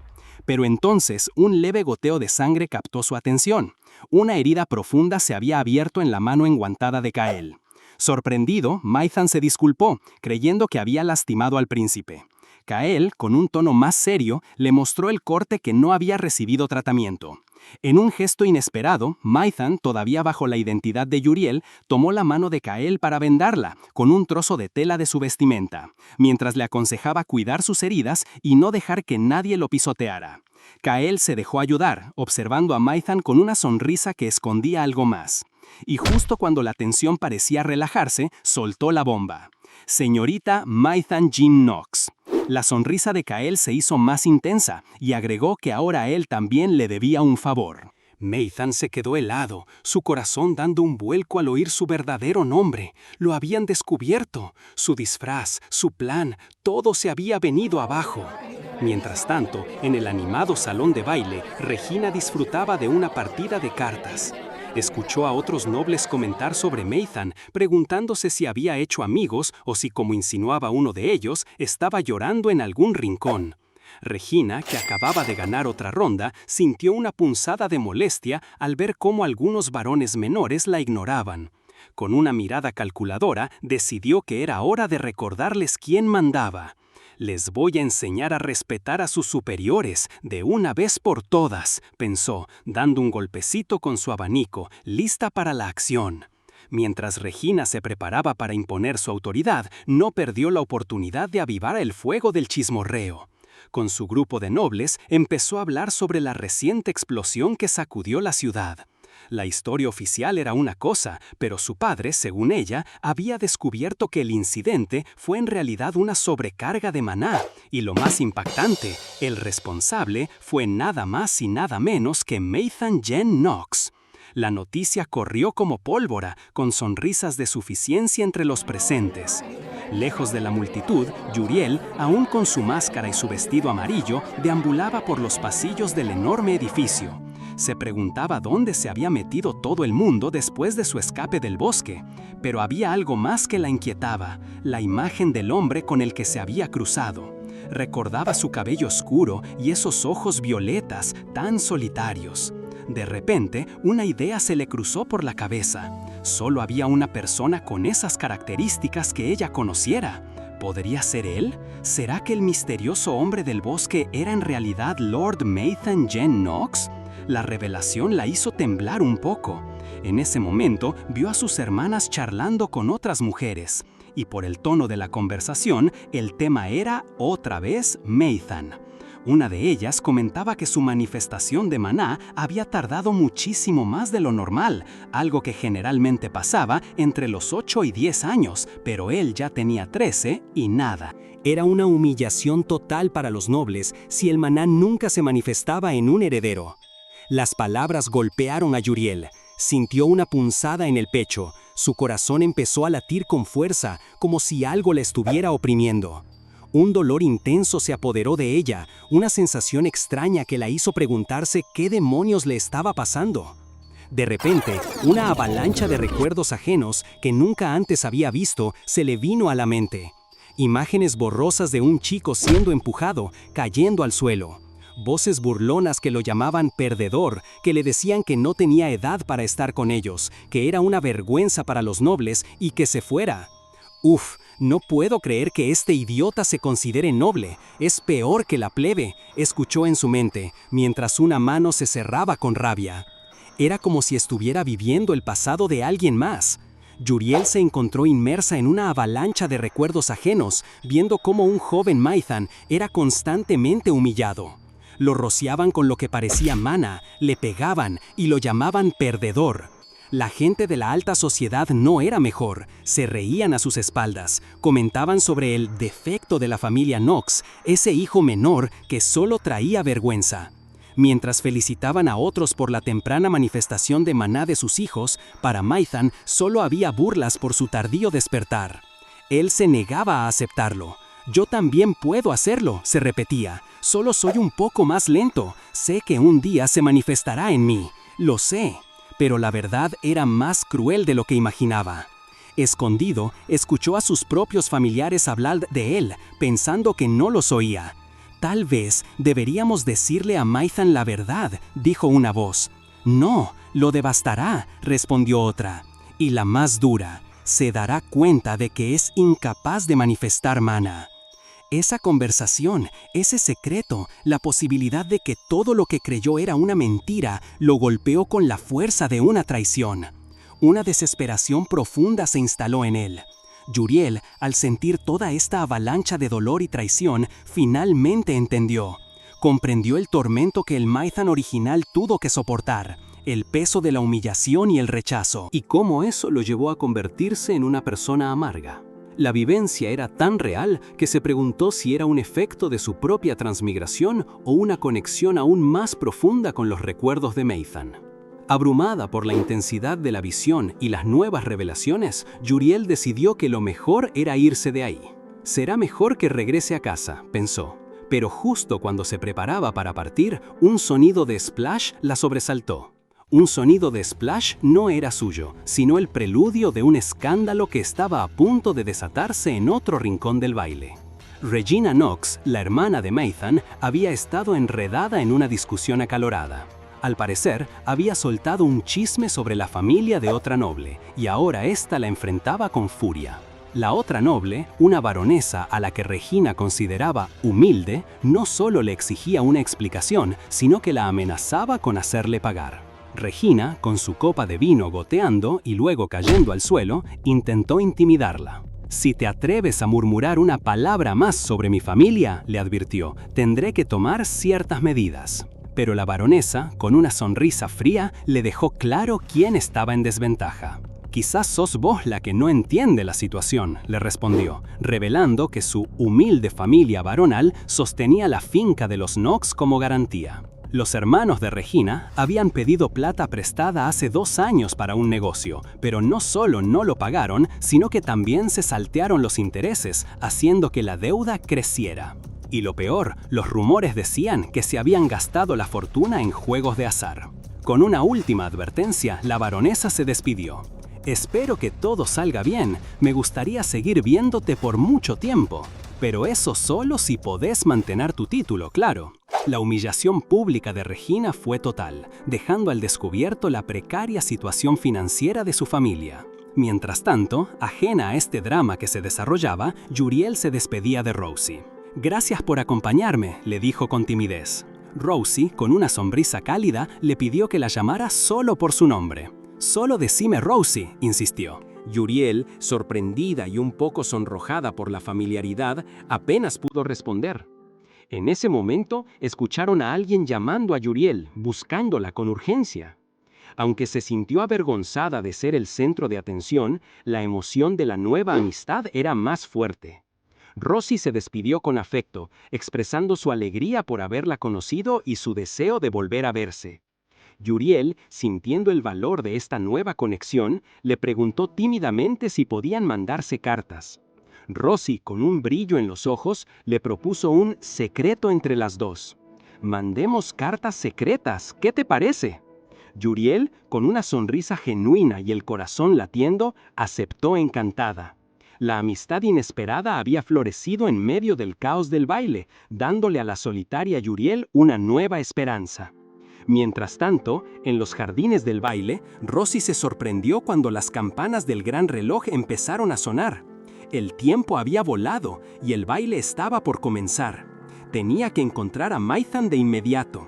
Pero entonces un leve goteo de sangre captó su atención. Una herida profunda se había abierto en la mano enguantada de Kael. Sorprendido, Maithan se disculpó, creyendo que había lastimado al príncipe. Kael, con un tono más serio, le mostró el corte que no había recibido tratamiento. En un gesto inesperado, Maithan, todavía bajo la identidad de Yuriel, tomó la mano de Kael para vendarla, con un trozo de tela de su vestimenta, mientras le aconsejaba cuidar sus heridas y no dejar que nadie lo pisoteara. Kael se dejó ayudar, observando a Maithan con una sonrisa que escondía algo más. Y justo cuando la tensión parecía relajarse, soltó la bomba. Señorita Maithan Jean Knox. La sonrisa de Kael se hizo más intensa y agregó que ahora él también le debía un favor. Maithan se quedó helado, su corazón dando un vuelco al oír su verdadero nombre. Lo habían descubierto. Su disfraz, su plan, todo se había venido abajo. Mientras tanto, en el animado salón de baile, Regina disfrutaba de una partida de cartas. Escuchó a otros nobles comentar sobre Maithan, preguntándose si había hecho amigos o si, como insinuaba uno de ellos, estaba llorando en algún rincón. Regina, que acababa de ganar otra ronda, sintió una punzada de molestia al ver cómo algunos varones menores la ignoraban. Con una mirada calculadora, decidió que era hora de recordarles quién mandaba. Les voy a enseñar a respetar a sus superiores, de una vez por todas, pensó, dando un golpecito con su abanico, lista para la acción. Mientras Regina se preparaba para imponer su autoridad, no perdió la oportunidad de avivar el fuego del chismorreo. Con su grupo de nobles, empezó a hablar sobre la reciente explosión que sacudió la ciudad. La historia oficial era una cosa, pero su padre, según ella, había descubierto que el incidente fue en realidad una sobrecarga de maná, y lo más impactante, el responsable fue nada más y nada menos que Maithan Jean Knox. La noticia corrió como pólvora, con sonrisas de suficiencia entre los presentes. Lejos de la multitud, Yuriel, aún con su máscara y su vestido amarillo, deambulaba por los pasillos del enorme edificio. Se preguntaba dónde se había metido todo el mundo después de su escape del bosque, pero había algo más que la inquietaba, la imagen del hombre con el que se había cruzado. Recordaba su cabello oscuro y esos ojos violetas tan solitarios. De repente, una idea se le cruzó por la cabeza. Solo había una persona con esas características que ella conociera. ¿Podría ser él? ¿Será que el misterioso hombre del bosque era en realidad Lord Maithan Jean Knox? La revelación la hizo temblar un poco. En ese momento, vio a sus hermanas charlando con otras mujeres. Y por el tono de la conversación, el tema era, otra vez, Maithan. Una de ellas comentaba que su manifestación de maná había tardado muchísimo más de lo normal, algo que generalmente pasaba entre los 8 y 10 años, pero él ya tenía 13 y nada. Era una humillación total para los nobles si el maná nunca se manifestaba en un heredero. Las palabras golpearon a Yuriel. Sintió una punzada en el pecho. Su corazón empezó a latir con fuerza, como si algo la estuviera oprimiendo. Un dolor intenso se apoderó de ella, una sensación extraña que la hizo preguntarse qué demonios le estaba pasando. De repente, una avalancha de recuerdos ajenos que nunca antes había visto se le vino a la mente. Imágenes borrosas de un chico siendo empujado, cayendo al suelo. Voces burlonas que lo llamaban perdedor, que le decían que no tenía edad para estar con ellos, que era una vergüenza para los nobles y que se fuera. Uf, no puedo creer que este idiota se considere noble, es peor que la plebe, escuchó en su mente, mientras una mano se cerraba con rabia. Era como si estuviera viviendo el pasado de alguien más. Yuriel se encontró inmersa en una avalancha de recuerdos ajenos, viendo cómo un joven Maithan era constantemente humillado. Lo rociaban con lo que parecía maná, le pegaban y lo llamaban perdedor. La gente de la alta sociedad no era mejor, se reían a sus espaldas, comentaban sobre el defecto de la familia Knox, ese hijo menor que solo traía vergüenza. Mientras felicitaban a otros por la temprana manifestación de maná de sus hijos, para Maithan solo había burlas por su tardío despertar. Él se negaba a aceptarlo. Yo también puedo hacerlo, se repetía. Solo soy un poco más lento. Sé que un día se manifestará en mí. Lo sé. Pero la verdad era más cruel de lo que imaginaba. Escondido, escuchó a sus propios familiares hablar de él, pensando que no los oía. Tal vez deberíamos decirle a Maithan la verdad, dijo una voz. No, lo devastará, respondió otra. Y la más dura. se dará cuenta de que es incapaz de manifestar mana. Esa conversación, ese secreto, la posibilidad de que todo lo que creyó era una mentira, lo golpeó con la fuerza de una traición. Una desesperación profunda se instaló en él. Yuriel, al sentir toda esta avalancha de dolor y traición, finalmente entendió. Comprendió el tormento que el Maithan original tuvo que soportar, el peso de la humillación y el rechazo, y cómo eso lo llevó a convertirse en una persona amarga. La vivencia era tan real que se preguntó si era un efecto de su propia transmigración o una conexión aún más profunda con los recuerdos de Maithan. Abrumada por la intensidad de la visión y las nuevas revelaciones, Yuriel decidió que lo mejor era irse de ahí. Será mejor que regrese a casa, pensó. Pero justo cuando se preparaba para partir, un sonido de splash la sobresaltó. Un sonido de splash no era suyo, sino el preludio de un escándalo que estaba a punto de desatarse en otro rincón del baile. Regina Knox, la hermana de Maithan, había estado enredada en una discusión acalorada. Al parecer, había soltado un chisme sobre la familia de otra noble, y ahora ésta la enfrentaba con furia. La otra noble, una baronesa a la que Regina consideraba humilde, no solo le exigía una explicación, sino que la amenazaba con hacerle pagar. Regina, con su copa de vino goteando y luego cayendo al suelo, intentó intimidarla. «Si te atreves a murmurar una palabra más sobre mi familia», le advirtió, «tendré que tomar ciertas medidas». Pero la baronesa, con una sonrisa fría, le dejó claro quién estaba en desventaja. «Quizás sos vos la que no entiende la situación», le respondió, revelando que su humilde familia baronal sostenía la finca de los Knox como garantía. Los hermanos de Regina habían pedido plata prestada hace 2 años para un negocio, pero no solo no lo pagaron, sino que también se saltearon los intereses, haciendo que la deuda creciera. Y lo peor, los rumores decían que se habían gastado la fortuna en juegos de azar. Con una última advertencia, la baronesa se despidió. «Espero que todo salga bien, me gustaría seguir viéndote por mucho tiempo, pero eso solo si podés mantener tu título, claro». La humillación pública de Regina fue total, dejando al descubierto la precaria situación financiera de su familia. Mientras tanto, ajena a este drama que se desarrollaba, Yuriel se despedía de Rosie. «Gracias por acompañarme», le dijo con timidez. Rosie, con una sonrisa cálida, le pidió que la llamara solo por su nombre. «Solo decime Rosie», insistió. Yuriel, sorprendida y un poco sonrojada por la familiaridad, apenas pudo responder. En ese momento, escucharon a alguien llamando a Yuriel, buscándola con urgencia. Aunque se sintió avergonzada de ser el centro de atención, la emoción de la nueva amistad era más fuerte. Rosie se despidió con afecto, expresando su alegría por haberla conocido y su deseo de volver a verse. Yuriel, sintiendo el valor de esta nueva conexión, le preguntó tímidamente si podían mandarse cartas. Rosie, con un brillo en los ojos, le propuso un secreto entre las dos. «Mandemos cartas secretas, ¿qué te parece?». Yuriel, con una sonrisa genuina y el corazón latiendo, aceptó encantada. La amistad inesperada había florecido en medio del caos del baile, dándole a la solitaria Yuriel una nueva esperanza. Mientras tanto, en los jardines del baile, Rosie se sorprendió cuando las campanas del gran reloj empezaron a sonar. El tiempo había volado y el baile estaba por comenzar. Tenía que encontrar a Maithan de inmediato.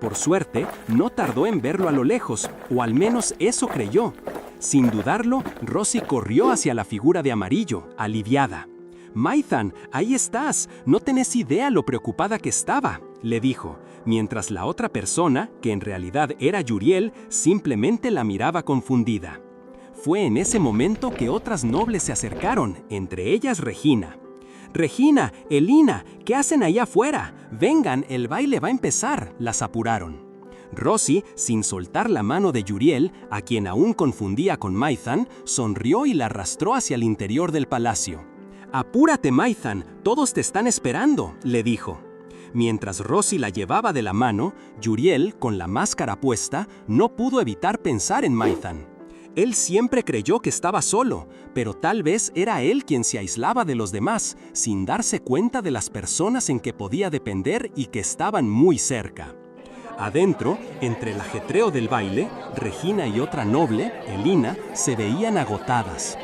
Por suerte, no tardó en verlo a lo lejos, o al menos eso creyó. Sin dudarlo, Rosie corrió hacia la figura de amarillo, aliviada. «Maithan, ahí estás, no tenés idea lo preocupada que estaba», le dijo, mientras la otra persona, que en realidad era Yuriel, simplemente la miraba confundida. Fue en ese momento que otras nobles se acercaron, entre ellas Regina. «Regina, Elina, ¿qué hacen allá afuera? Vengan, el baile va a empezar», las apuraron. Rosie, sin soltar la mano de Yuriel, a quien aún confundía con Maithan, sonrió y la arrastró hacia el interior del palacio. «Apúrate, Maithan, todos te están esperando», le dijo. Mientras Rosie la llevaba de la mano, Yuriel, con la máscara puesta, no pudo evitar pensar en Maithan. Él siempre creyó que estaba solo, pero tal vez era él quien se aislaba de los demás, sin darse cuenta de las personas en que podía depender y que estaban muy cerca. Adentro, entre el ajetreo del baile, Regina y otra noble, Elina, se veían agotadas.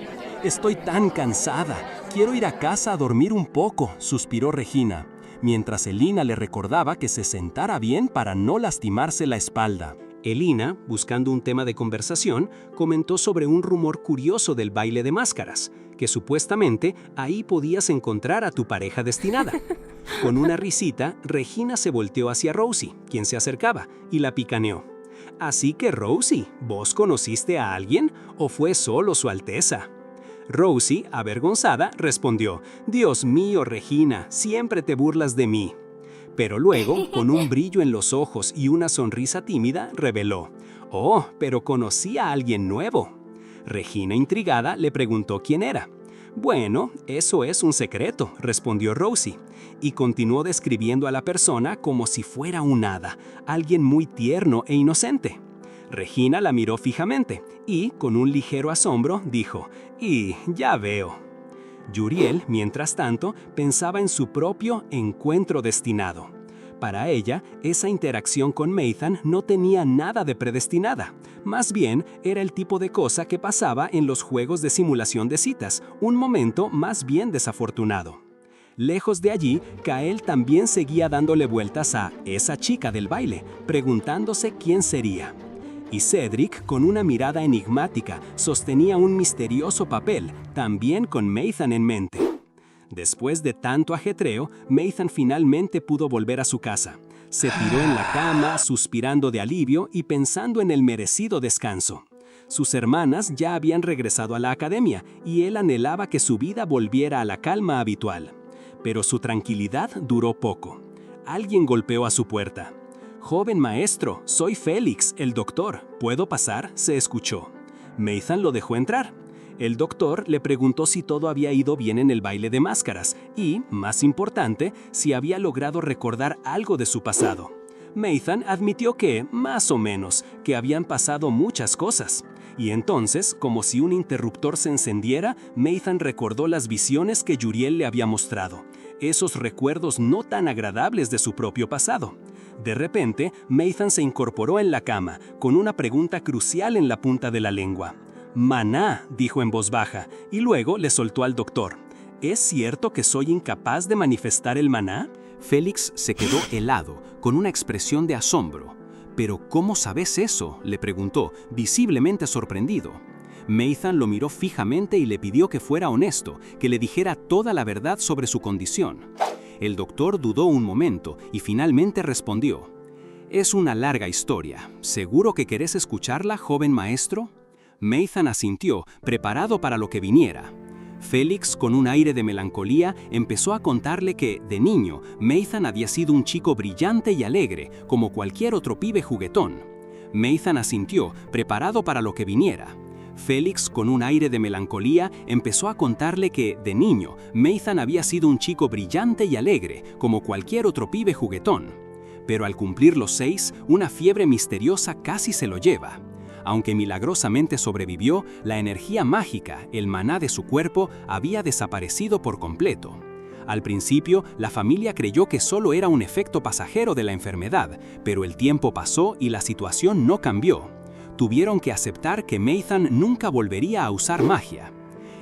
Estoy tan cansada. Quiero ir a casa a dormir un poco, suspiró Regina, mientras Elina le recordaba que se sentara bien para no lastimarse la espalda. Elina, buscando un tema de conversación, comentó sobre un rumor curioso del baile de máscaras, que supuestamente ahí podías encontrar a tu pareja destinada. Con una risita, Regina se volteó hacia Rosie, quien se acercaba, y la picaneó. Así que Rosie, ¿vos conociste a alguien o fue solo su Alteza? Rosie, avergonzada, respondió: Dios mío, Regina, siempre te burlas de mí. Pero luego, con un brillo en los ojos y una sonrisa tímida, reveló: Oh, pero conocí a alguien nuevo. Regina, intrigada, le preguntó quién era. Bueno, eso es un secreto, respondió Rosie, y continuó describiendo a la persona como si fuera un hada, alguien muy tierno e inocente. Regina la miró fijamente y, con un ligero asombro, dijo: Y ya veo. Juriel, mientras tanto, pensaba en su propio encuentro destinado. Para ella, esa interacción con Maithan no tenía nada de predestinada. Más bien, era el tipo de cosa que pasaba en los juegos de simulación de citas, un momento más bien desafortunado. Lejos de allí, Kael también seguía dándole vueltas a esa chica del baile, preguntándose quién sería. Y Cedric, con una mirada enigmática, sostenía un misterioso papel, también con Maithan en mente. Después de tanto ajetreo, Maithan finalmente pudo volver a su casa. Se tiró en la cama, suspirando de alivio y pensando en el merecido descanso. Sus hermanas ya habían regresado a la academia y él anhelaba que su vida volviera a la calma habitual. Pero su tranquilidad duró poco. Alguien golpeó a su puerta. «Joven maestro, soy Félix, el doctor. ¿Puedo pasar?», se escuchó. Maithan lo dejó entrar. El doctor le preguntó si todo había ido bien en el baile de máscaras y, más importante, si había logrado recordar algo de su pasado. Maithan admitió que, más o menos, que habían pasado muchas cosas. Y entonces, como si un interruptor se encendiera, Maithan recordó las visiones que Juriel le había mostrado, esos recuerdos no tan agradables de su propio pasado. De repente, Maithan se incorporó en la cama, con una pregunta crucial en la punta de la lengua. «Maná», dijo en voz baja, y luego le soltó al doctor. «¿Es cierto que soy incapaz de manifestar el maná?». Félix se quedó helado, con una expresión de asombro. «¿Pero cómo sabes eso?», le preguntó, visiblemente sorprendido. Maithan lo miró fijamente y le pidió que fuera honesto, que le dijera toda la verdad sobre su condición. El doctor dudó un momento y finalmente respondió: «Es una larga historia. ¿Seguro que querés escucharla, joven maestro?». Maithan asintió, preparado para lo que viniera. Félix, con un aire de melancolía, empezó a contarle que, de niño, Maithan había sido un chico brillante y alegre, como cualquier otro pibe juguetón. Maithan asintió, preparado para lo que viniera. Félix, con un aire de melancolía, empezó a contarle que, de niño, Maithan había sido un chico brillante y alegre, como cualquier otro pibe juguetón. Pero al cumplir los 6, una fiebre misteriosa casi se lo lleva. Aunque milagrosamente sobrevivió, la energía mágica, el maná de su cuerpo, había desaparecido por completo. Al principio, la familia creyó que solo era un efecto pasajero de la enfermedad, pero el tiempo pasó y la situación no cambió. Tuvieron que aceptar que Maithan nunca volvería a usar magia.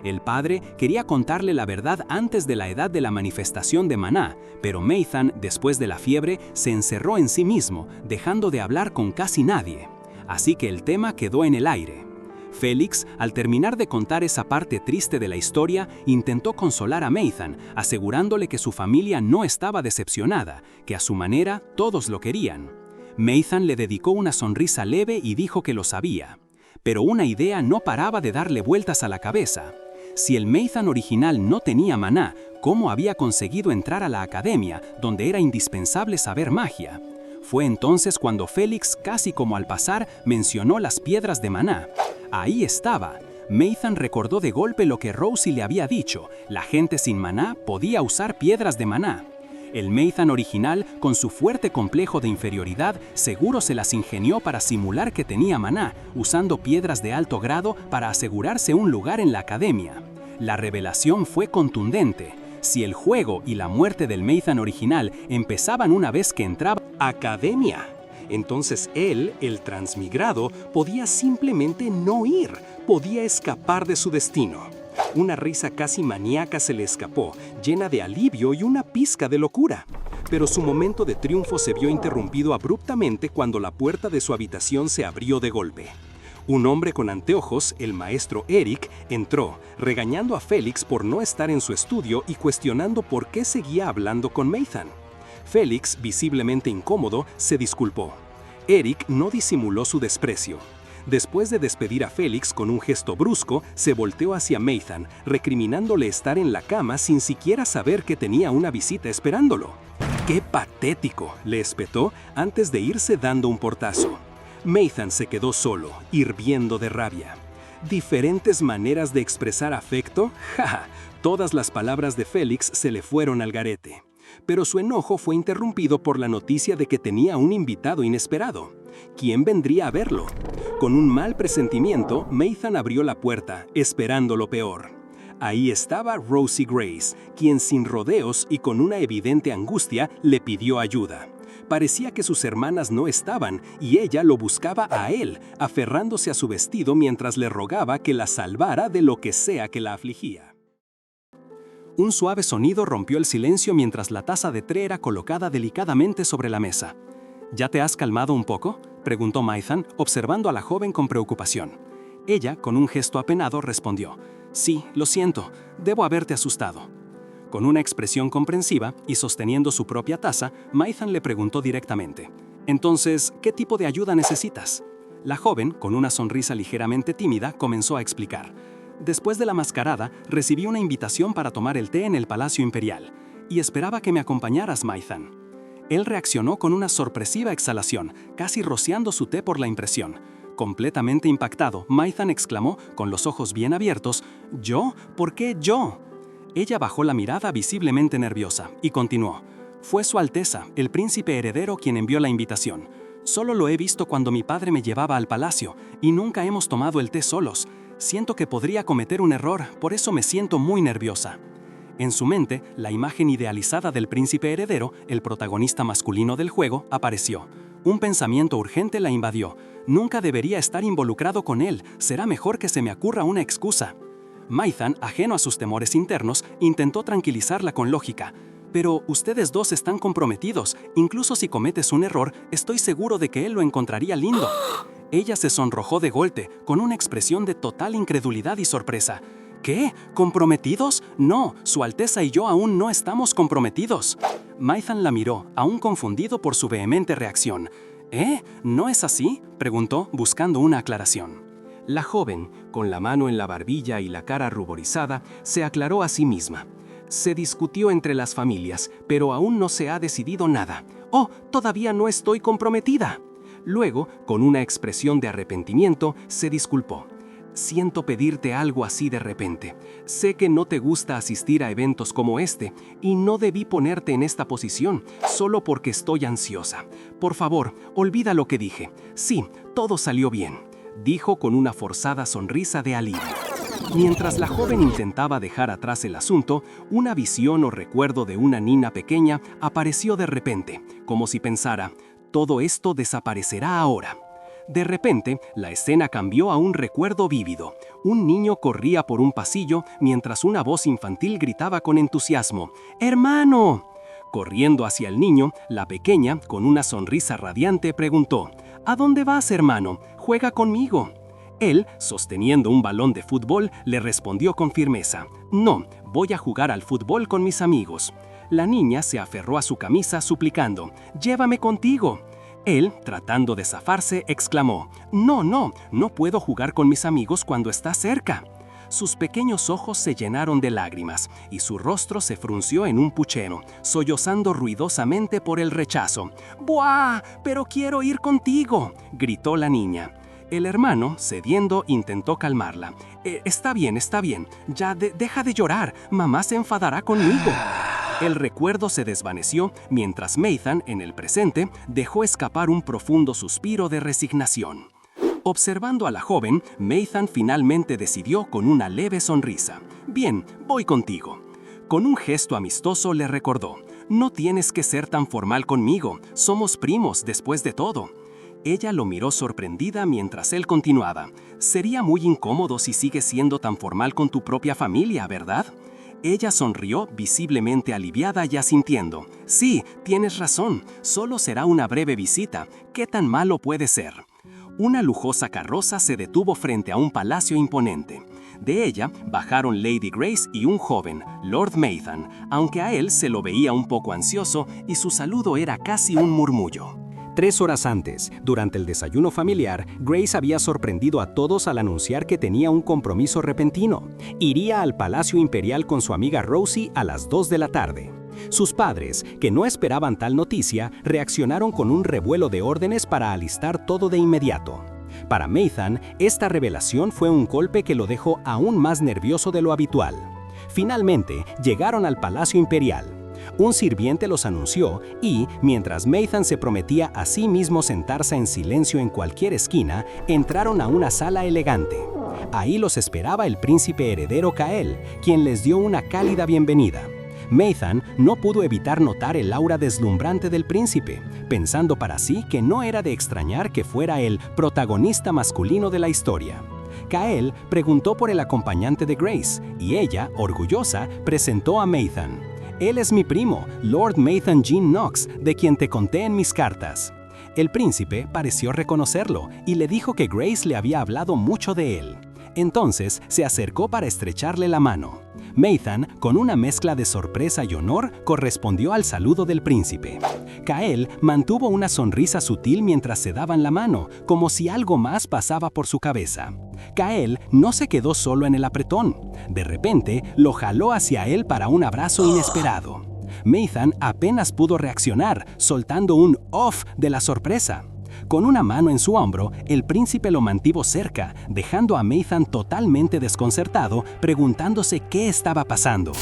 El padre quería contarle la verdad antes de la edad de la manifestación de maná, pero Maithan, después de la fiebre, se encerró en sí mismo, dejando de hablar con casi nadie. Así que el tema quedó en el aire. Félix, al terminar de contar esa parte triste de la historia, intentó consolar a Maithan, asegurándole que su familia no estaba decepcionada, que a su manera todos lo querían. Maithan le dedicó una sonrisa leve y dijo que lo sabía. Pero una idea no paraba de darle vueltas a la cabeza. Si el Maithan original no tenía maná, ¿cómo había conseguido entrar a la academia, donde era indispensable saber magia? Fue entonces cuando Félix, casi como al pasar, mencionó las piedras de maná. Ahí estaba. Maithan recordó de golpe lo que Rosie le había dicho: la gente sin maná podía usar piedras de maná. El Maithan original, con su fuerte complejo de inferioridad, seguro se las ingenió para simular que tenía maná, usando piedras de alto grado para asegurarse un lugar en la academia. La revelación fue contundente. Si el juego y la muerte del Maithan original empezaban una vez que entraba a academia, entonces él, el transmigrado, podía simplemente no ir, podía escapar de su destino. Una risa casi maníaca se le escapó, llena de alivio y una pizca de locura. Pero su momento de triunfo se vio interrumpido abruptamente cuando la puerta de su habitación se abrió de golpe. Un hombre con anteojos, el maestro Eric, entró, regañando a Félix por no estar en su estudio y cuestionando por qué seguía hablando con Nathan. Félix, visiblemente incómodo, se disculpó. Eric no disimuló su desprecio. Después de despedir a Félix con un gesto brusco, se volteó hacia Nathan, recriminándole estar en la cama sin siquiera saber que tenía una visita esperándolo. ¡Qué patético!, le espetó antes de irse dando un portazo. Nathan se quedó solo, hirviendo de rabia. ¿Diferentes maneras de expresar afecto? ¡Ja! Todas las palabras de Félix se le fueron al garete. Pero su enojo fue interrumpido por la noticia de que tenía un invitado inesperado. ¿Quién vendría a verlo? Con un mal presentimiento, Nathan abrió la puerta, esperando lo peor. Ahí estaba Rosie Grace, quien sin rodeos y con una evidente angustia le pidió ayuda. Parecía que sus hermanas no estaban y ella lo buscaba a él, aferrándose a su vestido mientras le rogaba que la salvara de lo que sea que la afligía. Un suave sonido rompió el silencio mientras la taza de té era colocada delicadamente sobre la mesa. ¿Ya te has calmado un poco?, preguntó Nathan, observando a la joven con preocupación. Ella, con un gesto apenado, respondió: «Sí, lo siento, debo haberte asustado». Con una expresión comprensiva y sosteniendo su propia taza, Nathan le preguntó directamente: «Entonces, ¿qué tipo de ayuda necesitas?». La joven, con una sonrisa ligeramente tímida, comenzó a explicar: «Después de la mascarada, recibí una invitación para tomar el té en el Palacio Imperial, y esperaba que me acompañaras, Nathan». Él reaccionó con una sorpresiva exhalación, casi rociando su té por la impresión. Completamente impactado, Nathan exclamó, con los ojos bien abiertos: «¿Yo? ¿Por qué yo?». Ella bajó la mirada visiblemente nerviosa y continuó: «Fue Su Alteza, el príncipe heredero, quien envió la invitación. Solo lo he visto cuando mi padre me llevaba al palacio, y nunca hemos tomado el té solos. Siento que podría cometer un error, por eso me siento muy nerviosa». En su mente, la imagen idealizada del príncipe heredero, el protagonista masculino del juego, apareció. Un pensamiento urgente la invadió. «Nunca debería estar involucrado con él, será mejor que se me ocurra una excusa». Nathan, ajeno a sus temores internos, intentó tranquilizarla con lógica. «Pero ustedes dos están comprometidos, incluso si cometes un error, estoy seguro de que él lo encontraría lindo». Ella se sonrojó de golpe, con una expresión de total incredulidad y sorpresa. «¿Qué? ¿Comprometidos? No, Su Alteza y yo aún no estamos comprometidos». Nathan la miró, aún confundido por su vehemente reacción. ¿No es así?, preguntó, buscando una aclaración. La joven, con la mano en la barbilla y la cara ruborizada, se aclaró a sí misma. «Se discutió entre las familias, pero aún no se ha decidido nada. ¡Oh, todavía no estoy comprometida!». Luego, con una expresión de arrepentimiento, se disculpó. «Siento pedirte algo así de repente. Sé que no te gusta asistir a eventos como este, y no debí ponerte en esta posición, solo porque estoy ansiosa. Por favor, olvida lo que dije. Sí, todo salió bien», dijo con una forzada sonrisa de alivio. Mientras la joven intentaba dejar atrás el asunto, una visión o recuerdo de una niña pequeña apareció de repente, como si pensara: «Todo esto desaparecerá ahora». De repente, la escena cambió a un recuerdo vívido. Un niño corría por un pasillo mientras una voz infantil gritaba con entusiasmo: «¡Hermano!». Corriendo hacia el niño, la pequeña, con una sonrisa radiante, preguntó: «¿A dónde vas, hermano? Juega conmigo». Él, sosteniendo un balón de fútbol, le respondió con firmeza: «No, voy a jugar al fútbol con mis amigos». La niña se aferró a su camisa suplicando: «Llévame contigo». Él, tratando de zafarse, exclamó: No puedo jugar con mis amigos cuando estás cerca». Sus pequeños ojos se llenaron de lágrimas y su rostro se frunció en un puchero, sollozando ruidosamente por el rechazo. «¡Buah! ¡Pero quiero ir contigo!», gritó la niña. El hermano, cediendo, intentó calmarla. Está bien, ya deja de llorar, mamá se enfadará conmigo». El recuerdo se desvaneció mientras Nathan, en el presente, dejó escapar un profundo suspiro de resignación. Observando a la joven, Nathan finalmente decidió con una leve sonrisa: «Bien, voy contigo». Con un gesto amistoso le recordó: «No tienes que ser tan formal conmigo, somos primos después de todo». Ella lo miró sorprendida mientras él continuaba. «Sería muy incómodo si sigues siendo tan formal con tu propia familia, ¿verdad?». Ella sonrió, visiblemente aliviada y asintiendo. «Sí, tienes razón, solo será una breve visita. ¿Qué tan malo puede ser?». Una lujosa carroza se detuvo frente a un palacio imponente. De ella bajaron Lady Grace y un joven, Lord Maytham, aunque a él se lo veía un poco ansioso y su saludo era casi un murmullo. 3 horas antes, durante el desayuno familiar, Grace había sorprendido a todos al anunciar que tenía un compromiso repentino. Iría al Palacio Imperial con su amiga Rosie a las 2 de la tarde. Sus padres, que no esperaban tal noticia, reaccionaron con un revuelo de órdenes para alistar todo de inmediato. Para Maytham, esta revelación fue un golpe que lo dejó aún más nervioso de lo habitual. Finalmente, llegaron al Palacio Imperial. Un sirviente los anunció y, mientras Maytham se prometía a sí mismo sentarse en silencio en cualquier esquina, entraron a una sala elegante. Ahí los esperaba el príncipe heredero Kael, quien les dio una cálida bienvenida. Maytham no pudo evitar notar el aura deslumbrante del príncipe, pensando para sí que no era de extrañar que fuera el protagonista masculino de la historia. Kael preguntó por el acompañante de Grace, y ella, orgullosa, presentó a Maytham. «Él es mi primo, Lord Maytham Jean Knox, de quien te conté en mis cartas». El príncipe pareció reconocerlo y le dijo que Grace le había hablado mucho de él. Entonces se acercó para estrecharle la mano. Maytham, con una mezcla de sorpresa y honor, correspondió al saludo del príncipe. Kael mantuvo una sonrisa sutil mientras se daban la mano, como si algo más pasaba por su cabeza. Kael no se quedó solo en el apretón. De repente, lo jaló hacia él para un abrazo inesperado. Maytham apenas pudo reaccionar, soltando un «off» de la sorpresa. Con una mano en su hombro, el príncipe lo mantuvo cerca, dejando a Maytham totalmente desconcertado, preguntándose qué estaba pasando.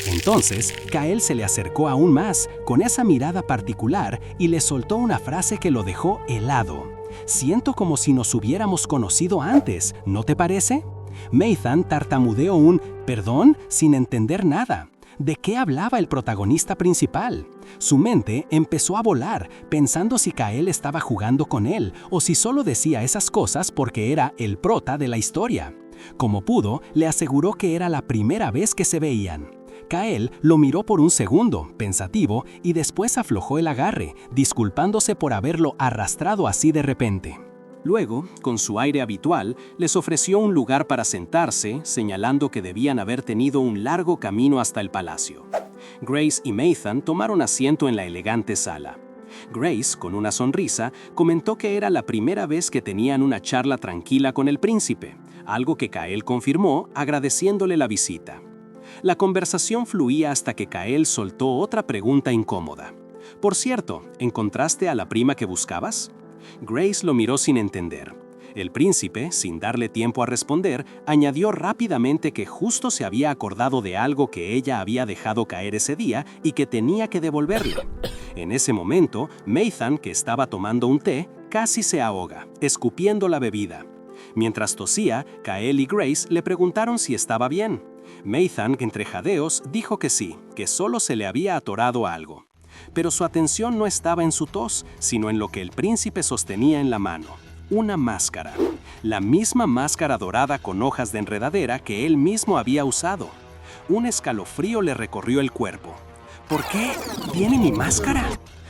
Entonces, Kael se le acercó aún más, con esa mirada particular, y le soltó una frase que lo dejó helado. «Siento como si nos hubiéramos conocido antes, ¿no te parece?». Maytham tartamudeó un «perdón» sin entender nada. ¿De qué hablaba el protagonista principal? Su mente empezó a volar, pensando si Kael estaba jugando con él o si solo decía esas cosas porque era el prota de la historia. Como pudo, le aseguró que era la primera vez que se veían. Kael lo miró por un segundo, pensativo, y después aflojó el agarre, disculpándose por haberlo arrastrado así de repente. Luego, con su aire habitual, les ofreció un lugar para sentarse, señalando que debían haber tenido un largo camino hasta el palacio. Grace y Maytham tomaron asiento en la elegante sala. Grace, con una sonrisa, comentó que era la primera vez que tenían una charla tranquila con el príncipe, algo que Kael confirmó, agradeciéndole la visita. La conversación fluía hasta que Kael soltó otra pregunta incómoda. «Por cierto, ¿encontraste a la prima que buscabas?». Grace lo miró sin entender. El príncipe, sin darle tiempo a responder, añadió rápidamente que justo se había acordado de algo que ella había dejado caer ese día y que tenía que devolverle. En ese momento, Maytham, que estaba tomando un té, casi se ahoga, escupiendo la bebida. Mientras tosía, Kael y Grace le preguntaron si estaba bien. Maytham, entre jadeos, dijo que sí, que solo se le había atorado algo. Pero su atención no estaba en su tos, sino en lo que el príncipe sostenía en la mano. Una máscara. La misma máscara dorada con hojas de enredadera que él mismo había usado. Un escalofrío le recorrió el cuerpo. ¿Por qué? ¿Tiene mi máscara?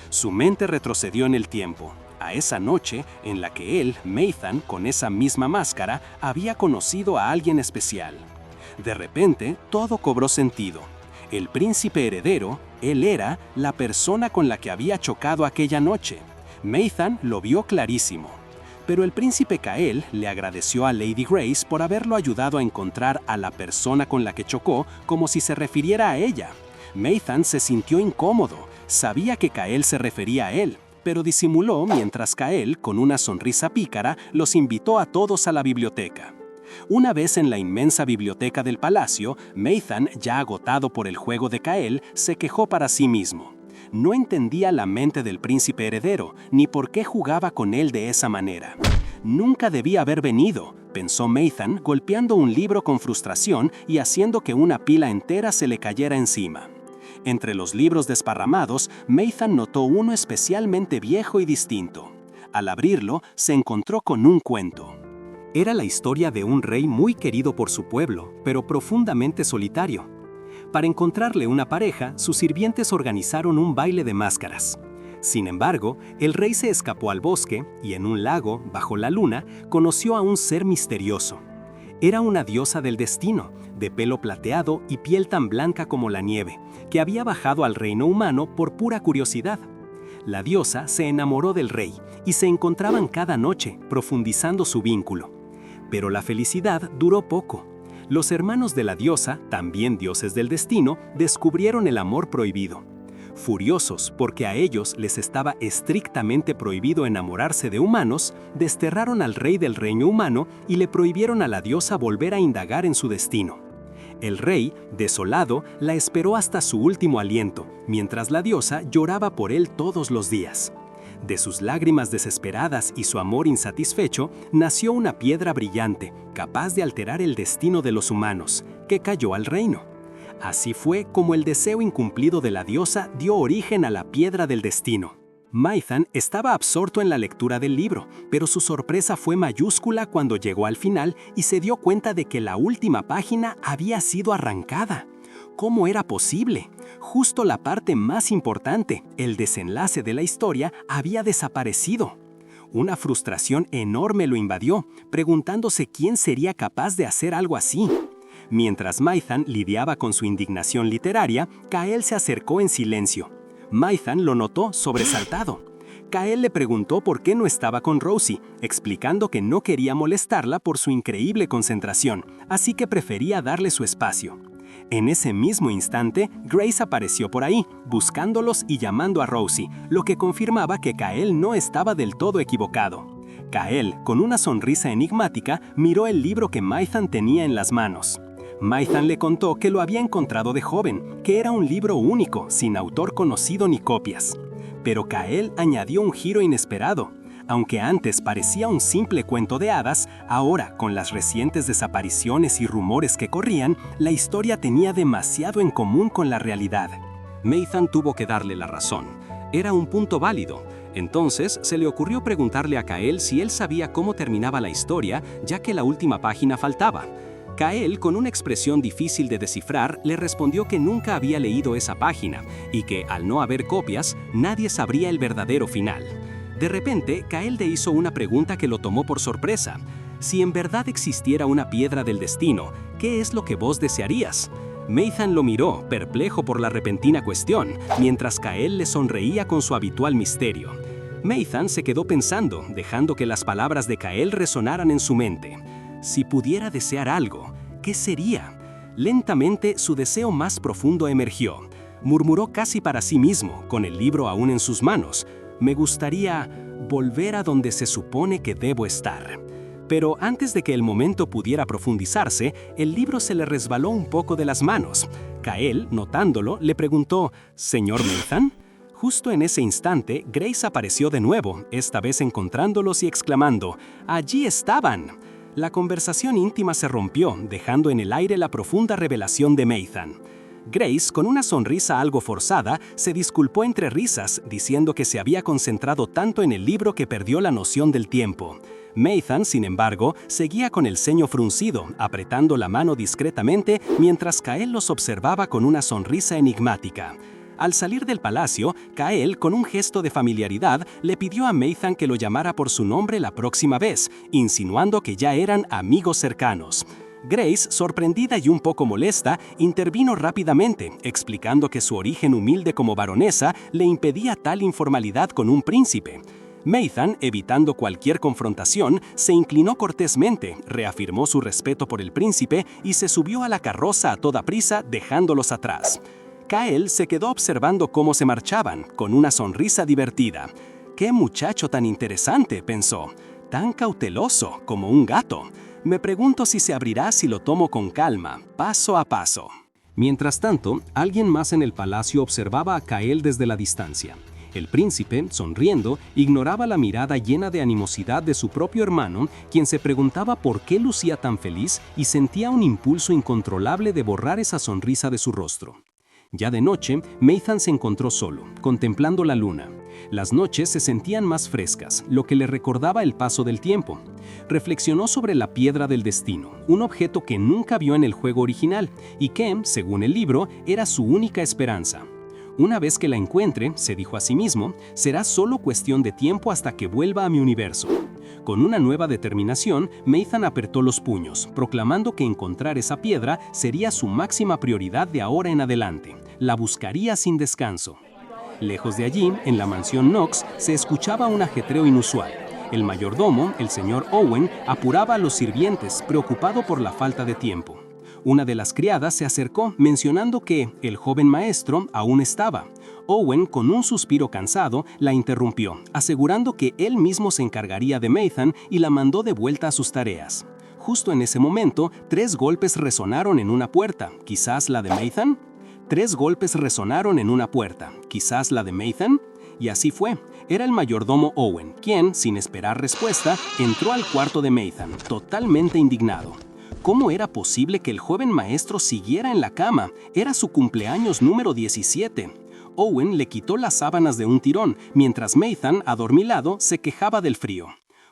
Su mente retrocedió en el tiempo, a esa noche en la que él, Maytham, con esa misma máscara, había conocido a alguien especial. De repente, todo cobró sentido. El príncipe heredero, él era la persona con la que había chocado aquella noche. Maytham lo vio clarísimo. Pero el príncipe Kael le agradeció a Lady Grace por haberlo ayudado a encontrar a la persona con la que chocó, como si se refiriera a ella. Maytham se sintió incómodo, sabía que Kael se refería a él, pero disimuló mientras Kael, con una sonrisa pícara, los invitó a todos a la biblioteca. Una vez en la inmensa biblioteca del palacio, Maytham, ya agotado por el juego de Kael, se quejó para sí mismo. No entendía la mente del príncipe heredero, ni por qué jugaba con él de esa manera. Nunca debía haber venido, pensó Maytham, golpeando un libro con frustración y haciendo que una pila entera se le cayera encima. Entre los libros desparramados, Maytham notó uno especialmente viejo y distinto. Al abrirlo, se encontró con un cuento. Era la historia de un rey muy querido por su pueblo, pero profundamente solitario. Para encontrarle una pareja, sus sirvientes organizaron un baile de máscaras. Sin embargo, el rey se escapó al bosque y en un lago, bajo la luna, conoció a un ser misterioso. Era una diosa del destino, de pelo plateado y piel tan blanca como la nieve, que había bajado al reino humano por pura curiosidad. La diosa se enamoró del rey y se encontraban cada noche, profundizando su vínculo. Pero la felicidad duró poco. Los hermanos de la diosa, también dioses del destino, descubrieron el amor prohibido. Furiosos porque a ellos les estaba estrictamente prohibido enamorarse de humanos, desterraron al rey del reino humano y le prohibieron a la diosa volver a indagar en su destino. El rey, desolado, la esperó hasta su último aliento, mientras la diosa lloraba por él todos los días. De sus lágrimas desesperadas y su amor insatisfecho, nació una piedra brillante, capaz de alterar el destino de los humanos, que cayó al reino. Así fue como el deseo incumplido de la diosa dio origen a la piedra del destino. Maithan estaba absorto en la lectura del libro, pero su sorpresa fue mayúscula cuando llegó al final y se dio cuenta de que la última página había sido arrancada. ¿Cómo era posible? Justo la parte más importante, el desenlace de la historia, había desaparecido. Una frustración enorme lo invadió, preguntándose quién sería capaz de hacer algo así. Mientras Maithan lidiaba con su indignación literaria, Kael se acercó en silencio. Maithan lo notó sobresaltado. Kael le preguntó por qué no estaba con Rosie, explicando que no quería molestarla por su increíble concentración, así que prefería darle su espacio. En ese mismo instante, Grace apareció por ahí, buscándolos y llamando a Rosie, lo que confirmaba que Kael no estaba del todo equivocado. Kael, con una sonrisa enigmática, miró el libro que Maithan tenía en las manos. Maithan le contó que lo había encontrado de joven, que era un libro único, sin autor conocido ni copias. Pero Kael añadió un giro inesperado. Aunque antes parecía un simple cuento de hadas, ahora, con las recientes desapariciones y rumores que corrían, la historia tenía demasiado en común con la realidad. Maithan tuvo que darle la razón. Era un punto válido. Entonces, se le ocurrió preguntarle a Kael si él sabía cómo terminaba la historia, ya que la última página faltaba. Kael, con una expresión difícil de descifrar, le respondió que nunca había leído esa página y que, al no haber copias, nadie sabría el verdadero final. De repente, Kael le hizo una pregunta que lo tomó por sorpresa. Si en verdad existiera una piedra del destino, ¿qué es lo que vos desearías? Maithan lo miró, perplejo por la repentina cuestión, mientras Kael le sonreía con su habitual misterio. Maithan se quedó pensando, dejando que las palabras de Kael resonaran en su mente. Si pudiera desear algo, ¿qué sería? Lentamente, su deseo más profundo emergió. Murmuró casi para sí mismo, con el libro aún en sus manos. Me gustaría volver a donde se supone que debo estar. Pero antes de que el momento pudiera profundizarse, el libro se le resbaló un poco de las manos. Kael, notándolo, le preguntó, «¿Señor Maithan?» Justo en ese instante, Grace apareció de nuevo, esta vez encontrándolos y exclamando, «¡Allí estaban!». La conversación íntima se rompió, dejando en el aire la profunda revelación de Maithan. Grace, con una sonrisa algo forzada, se disculpó entre risas, diciendo que se había concentrado tanto en el libro que perdió la noción del tiempo. Maithan, sin embargo, seguía con el ceño fruncido, apretando la mano discretamente mientras Kael los observaba con una sonrisa enigmática. Al salir del palacio, Kael, con un gesto de familiaridad, le pidió a Maithan que lo llamara por su nombre la próxima vez, insinuando que ya eran amigos cercanos. Grace, sorprendida y un poco molesta, intervino rápidamente, explicando que su origen humilde como baronesa le impedía tal informalidad con un príncipe. Maithan, evitando cualquier confrontación, se inclinó cortésmente, reafirmó su respeto por el príncipe y se subió a la carroza a toda prisa, dejándolos atrás. Kael se quedó observando cómo se marchaban, con una sonrisa divertida. «¡Qué muchacho tan interesante!», pensó. «Tan cauteloso, como un gato. Me pregunto si se abrirá si lo tomo con calma, paso a paso». Mientras tanto, alguien más en el palacio observaba a Kael desde la distancia. El príncipe, sonriendo, ignoraba la mirada llena de animosidad de su propio hermano, quien se preguntaba por qué lucía tan feliz y sentía un impulso incontrolable de borrar esa sonrisa de su rostro. Ya de noche, Maithan se encontró solo, contemplando la luna. Las noches se sentían más frescas, lo que le recordaba el paso del tiempo. Reflexionó sobre la piedra del destino, un objeto que nunca vio en el juego original y que, según el libro, era su única esperanza. Una vez que la encuentre, se dijo a sí mismo, será solo cuestión de tiempo hasta que vuelva a mi universo. Con una nueva determinación, Nathan apretó los puños, proclamando que encontrar esa piedra sería su máxima prioridad de ahora en adelante. La buscaría sin descanso. Lejos de allí, en la mansión Knox, se escuchaba un ajetreo inusual. El mayordomo, el señor Owen, apuraba a los sirvientes, preocupado por la falta de tiempo. Una de las criadas se acercó mencionando que el joven maestro aún estaba. Owen, con un suspiro cansado, la interrumpió, asegurando que él mismo se encargaría de Nathan y la mandó de vuelta a sus tareas. Justo en ese momento, 3 golpes resonaron en una puerta, quizás la de Nathan. 3 golpes resonaron en una puerta, quizás la de Nathan. Y así fue. Era el mayordomo Owen, quien, sin esperar respuesta, entró al cuarto de Nathan, totalmente indignado. ¿Cómo era posible que el joven maestro siguiera en la cama? Era su cumpleaños número 17. Owen le quitó las sábanas de un tirón, mientras Nathan, adormilado, se quejaba del frío.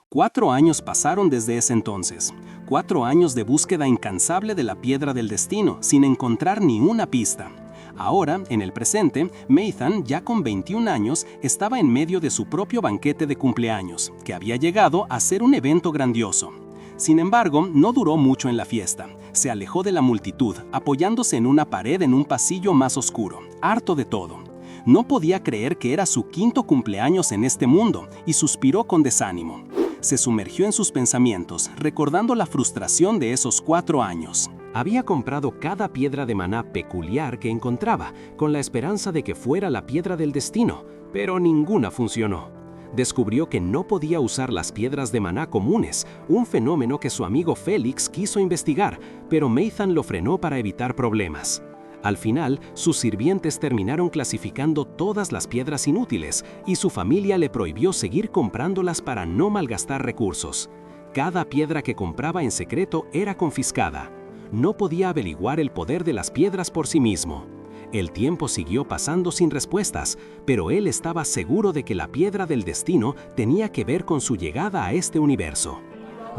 4 años pasaron desde ese entonces. 4 años de búsqueda incansable de la piedra del destino, sin encontrar ni una pista. Ahora, en el presente, Nathan, ya con 21 años, estaba en medio de su propio banquete de cumpleaños, que había llegado a ser un evento grandioso. Sin embargo, no duró mucho en la fiesta. Se alejó de la multitud, apoyándose en una pared en un pasillo más oscuro, harto de todo. No podía creer que era su 5º cumpleaños en este mundo, y suspiró con desánimo. Se sumergió en sus pensamientos, recordando la frustración de esos 4 años. Había comprado cada piedra de maná peculiar que encontraba, con la esperanza de que fuera la piedra del destino, pero ninguna funcionó. Descubrió que no podía usar las piedras de maná comunes, un fenómeno que su amigo Félix quiso investigar, pero Nathan lo frenó para evitar problemas. Al final, sus sirvientes terminaron clasificando todas las piedras inútiles y su familia le prohibió seguir comprándolas para no malgastar recursos. Cada piedra que compraba en secreto era confiscada. No podía averiguar el poder de las piedras por sí mismo. El tiempo siguió pasando sin respuestas, pero él estaba seguro de que la piedra del destino tenía que ver con su llegada a este universo.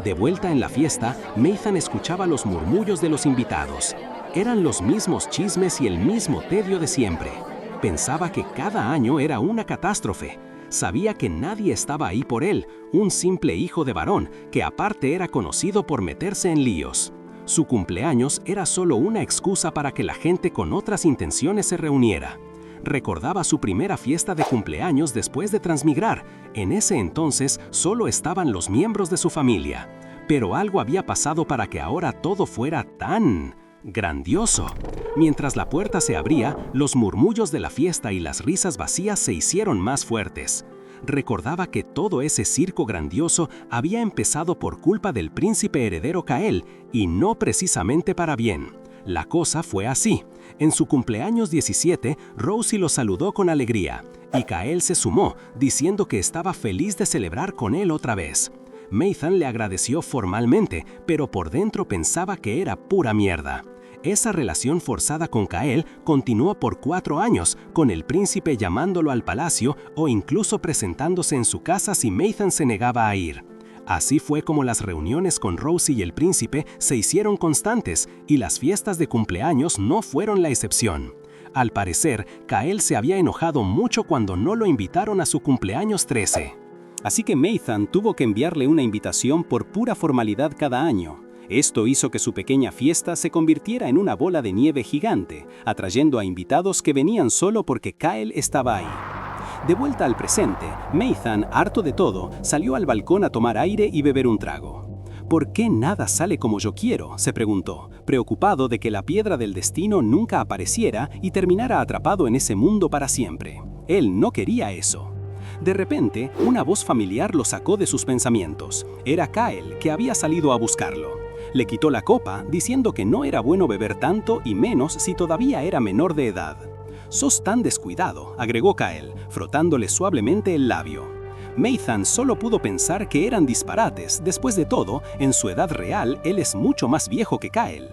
De vuelta en la fiesta, Nathan escuchaba los murmullos de los invitados. Eran los mismos chismes y el mismo tedio de siempre. Pensaba que cada año era una catástrofe. Sabía que nadie estaba ahí por él, un simple hijo de varón, que aparte era conocido por meterse en líos. Su cumpleaños era solo una excusa para que la gente con otras intenciones se reuniera. Recordaba su primera fiesta de cumpleaños después de transmigrar. En ese entonces solo estaban los miembros de su familia. Pero algo había pasado para que ahora todo fuera tan grandioso. Mientras la puerta se abría, los murmullos de la fiesta y las risas vacías se hicieron más fuertes. Recordaba que todo ese circo grandioso había empezado por culpa del príncipe heredero Kael, y no precisamente para bien. La cosa fue así. En su cumpleaños 17, Rosie lo saludó con alegría, y Kael se sumó, diciendo que estaba feliz de celebrar con él otra vez. Nathan le agradeció formalmente, pero por dentro pensaba que era pura mierda. Esa relación forzada con Kael continuó por 4 años, con el príncipe llamándolo al palacio o incluso presentándose en su casa si Nathan se negaba a ir. Así fue como las reuniones con Rosie y el príncipe se hicieron constantes y las fiestas de cumpleaños no fueron la excepción. Al parecer, Kael se había enojado mucho cuando no lo invitaron a su cumpleaños 13. Así que Nathan tuvo que enviarle una invitación por pura formalidad cada año. Esto hizo que su pequeña fiesta se convirtiera en una bola de nieve gigante, atrayendo a invitados que venían solo porque Kael estaba ahí. De vuelta al presente, Nathan, harto de todo, salió al balcón a tomar aire y beber un trago. ¿Por qué nada sale como yo quiero?, se preguntó, preocupado de que la piedra del destino nunca apareciera y terminara atrapado en ese mundo para siempre. Él no quería eso. De repente, una voz familiar lo sacó de sus pensamientos. Era Kael, que había salido a buscarlo. Le quitó la copa, diciendo que no era bueno beber tanto y menos si todavía era menor de edad. «Sos tan descuidado», agregó Kael, frotándole suavemente el labio. Nathan solo pudo pensar que eran disparates. Después de todo, en su edad real, él es mucho más viejo que Kael.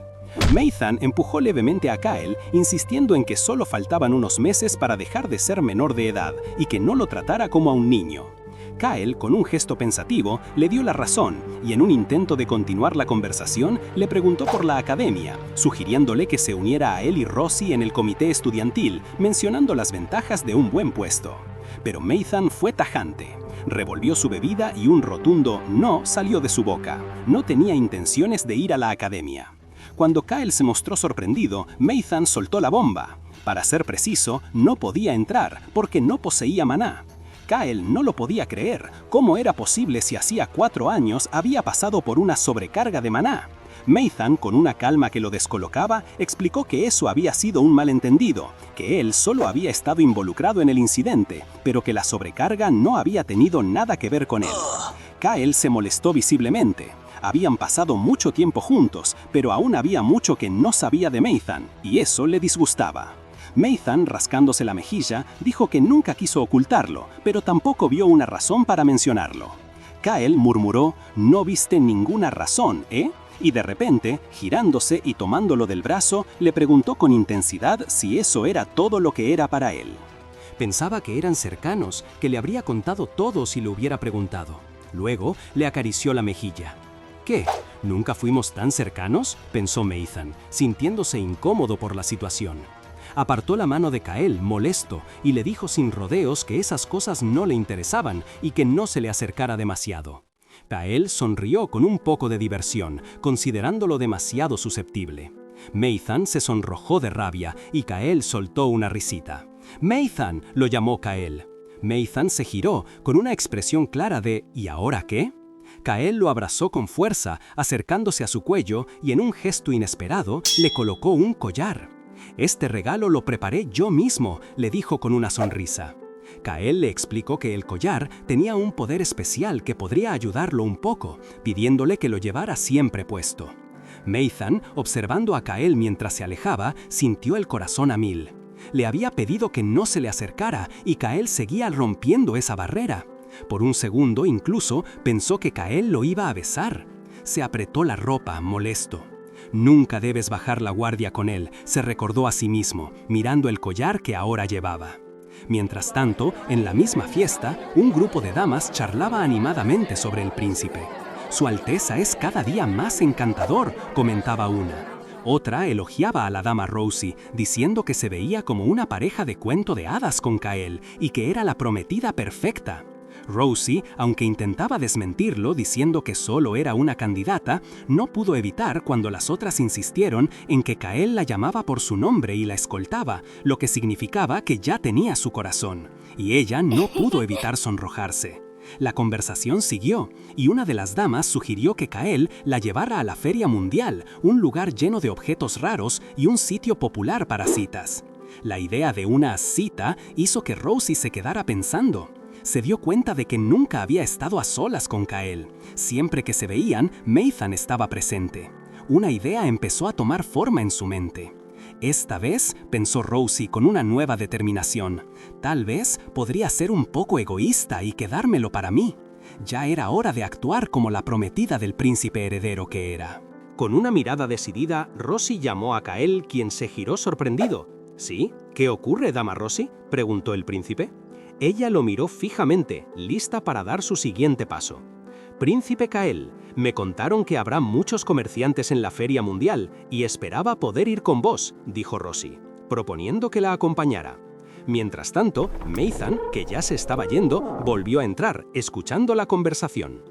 Nathan empujó levemente a Kyle, insistiendo en que solo faltaban unos meses para dejar de ser menor de edad y que no lo tratara como a un niño. Kyle, con un gesto pensativo, le dio la razón y en un intento de continuar la conversación, le preguntó por la academia, sugiriéndole que se uniera a él y Rosie en el comité estudiantil, mencionando las ventajas de un buen puesto. Pero Nathan fue tajante. Revolvió su bebida y un rotundo no salió de su boca. No tenía intenciones de ir a la academia. Cuando Kyle se mostró sorprendido, Nathan soltó la bomba. Para ser preciso, no podía entrar porque no poseía maná. Kyle no lo podía creer. ¿Cómo era posible si hacía 4 años había pasado por una sobrecarga de maná? Nathan, con una calma que lo descolocaba, explicó que eso había sido un malentendido, que él solo había estado involucrado en el incidente, pero que la sobrecarga no había tenido nada que ver con él. Kyle se molestó visiblemente. Habían pasado mucho tiempo juntos, pero aún había mucho que no sabía de Nathan, y eso le disgustaba. Nathan, rascándose la mejilla, dijo que nunca quiso ocultarlo, pero tampoco vio una razón para mencionarlo. Kyle murmuró, «No viste ninguna razón, ¿eh?», y de repente, girándose y tomándolo del brazo, le preguntó con intensidad si eso era todo lo que era para él. Pensaba que eran cercanos, que le habría contado todo si le hubiera preguntado. Luego le acarició la mejilla. «¿Qué? ¿Nunca fuimos tan cercanos?», pensó Nathan, sintiéndose incómodo por la situación. Apartó la mano de Kyle, molesto, y le dijo sin rodeos que esas cosas no le interesaban y que no se le acercara demasiado. Kyle sonrió con un poco de diversión, considerándolo demasiado susceptible. Nathan se sonrojó de rabia y Kyle soltó una risita. «¡Nathan!», lo llamó Kyle. Nathan se giró con una expresión clara de «¿y ahora qué?». Kyle lo abrazó con fuerza, acercándose a su cuello y en un gesto inesperado le colocó un collar. «Este regalo lo preparé yo mismo», le dijo con una sonrisa. Kyle le explicó que el collar tenía un poder especial que podría ayudarlo un poco, pidiéndole que lo llevara siempre puesto. Nathan, observando a Kyle mientras se alejaba, sintió el corazón a mil. Le había pedido que no se le acercara y Kyle seguía rompiendo esa barrera. Por un segundo incluso pensó que Kyle lo iba a besar. Se apretó la ropa, molesto. «Nunca debes bajar la guardia con él», se recordó a sí mismo, mirando el collar que ahora llevaba. Mientras tanto, en la misma fiesta, un grupo de damas charlaba animadamente sobre el príncipe. «Su Alteza es cada día más encantador», comentaba una. Otra elogiaba a la dama Rosie, diciendo que se veía como una pareja de cuento de hadas con Kyle y que era la prometida perfecta. Rosie, aunque intentaba desmentirlo diciendo que solo era una candidata, no pudo evitar cuando las otras insistieron en que Kyle la llamaba por su nombre y la escoltaba, lo que significaba que ya tenía su corazón, y ella no pudo evitar sonrojarse. La conversación siguió, y una de las damas sugirió que Kyle la llevara a la Feria Mundial, un lugar lleno de objetos raros y un sitio popular para citas. La idea de una cita hizo que Rosie se quedara pensando. Se dio cuenta de que nunca había estado a solas con Kyle. Siempre que se veían, Nathan estaba presente. Una idea empezó a tomar forma en su mente. Esta vez, pensó Rosie con una nueva determinación, tal vez podría ser un poco egoísta y quedármelo para mí. Ya era hora de actuar como la prometida del príncipe heredero que era. Con una mirada decidida, Rosie llamó a Kyle, quien se giró sorprendido. ¿Sí? ¿Qué ocurre, dama Rosie?, preguntó el príncipe. Ella lo miró fijamente, lista para dar su siguiente paso. «Príncipe Kyle, me contaron que habrá muchos comerciantes en la Feria Mundial y esperaba poder ir con vos», dijo Rosie, proponiendo que la acompañara. Mientras tanto, Nathan, que ya se estaba yendo, volvió a entrar, escuchando la conversación.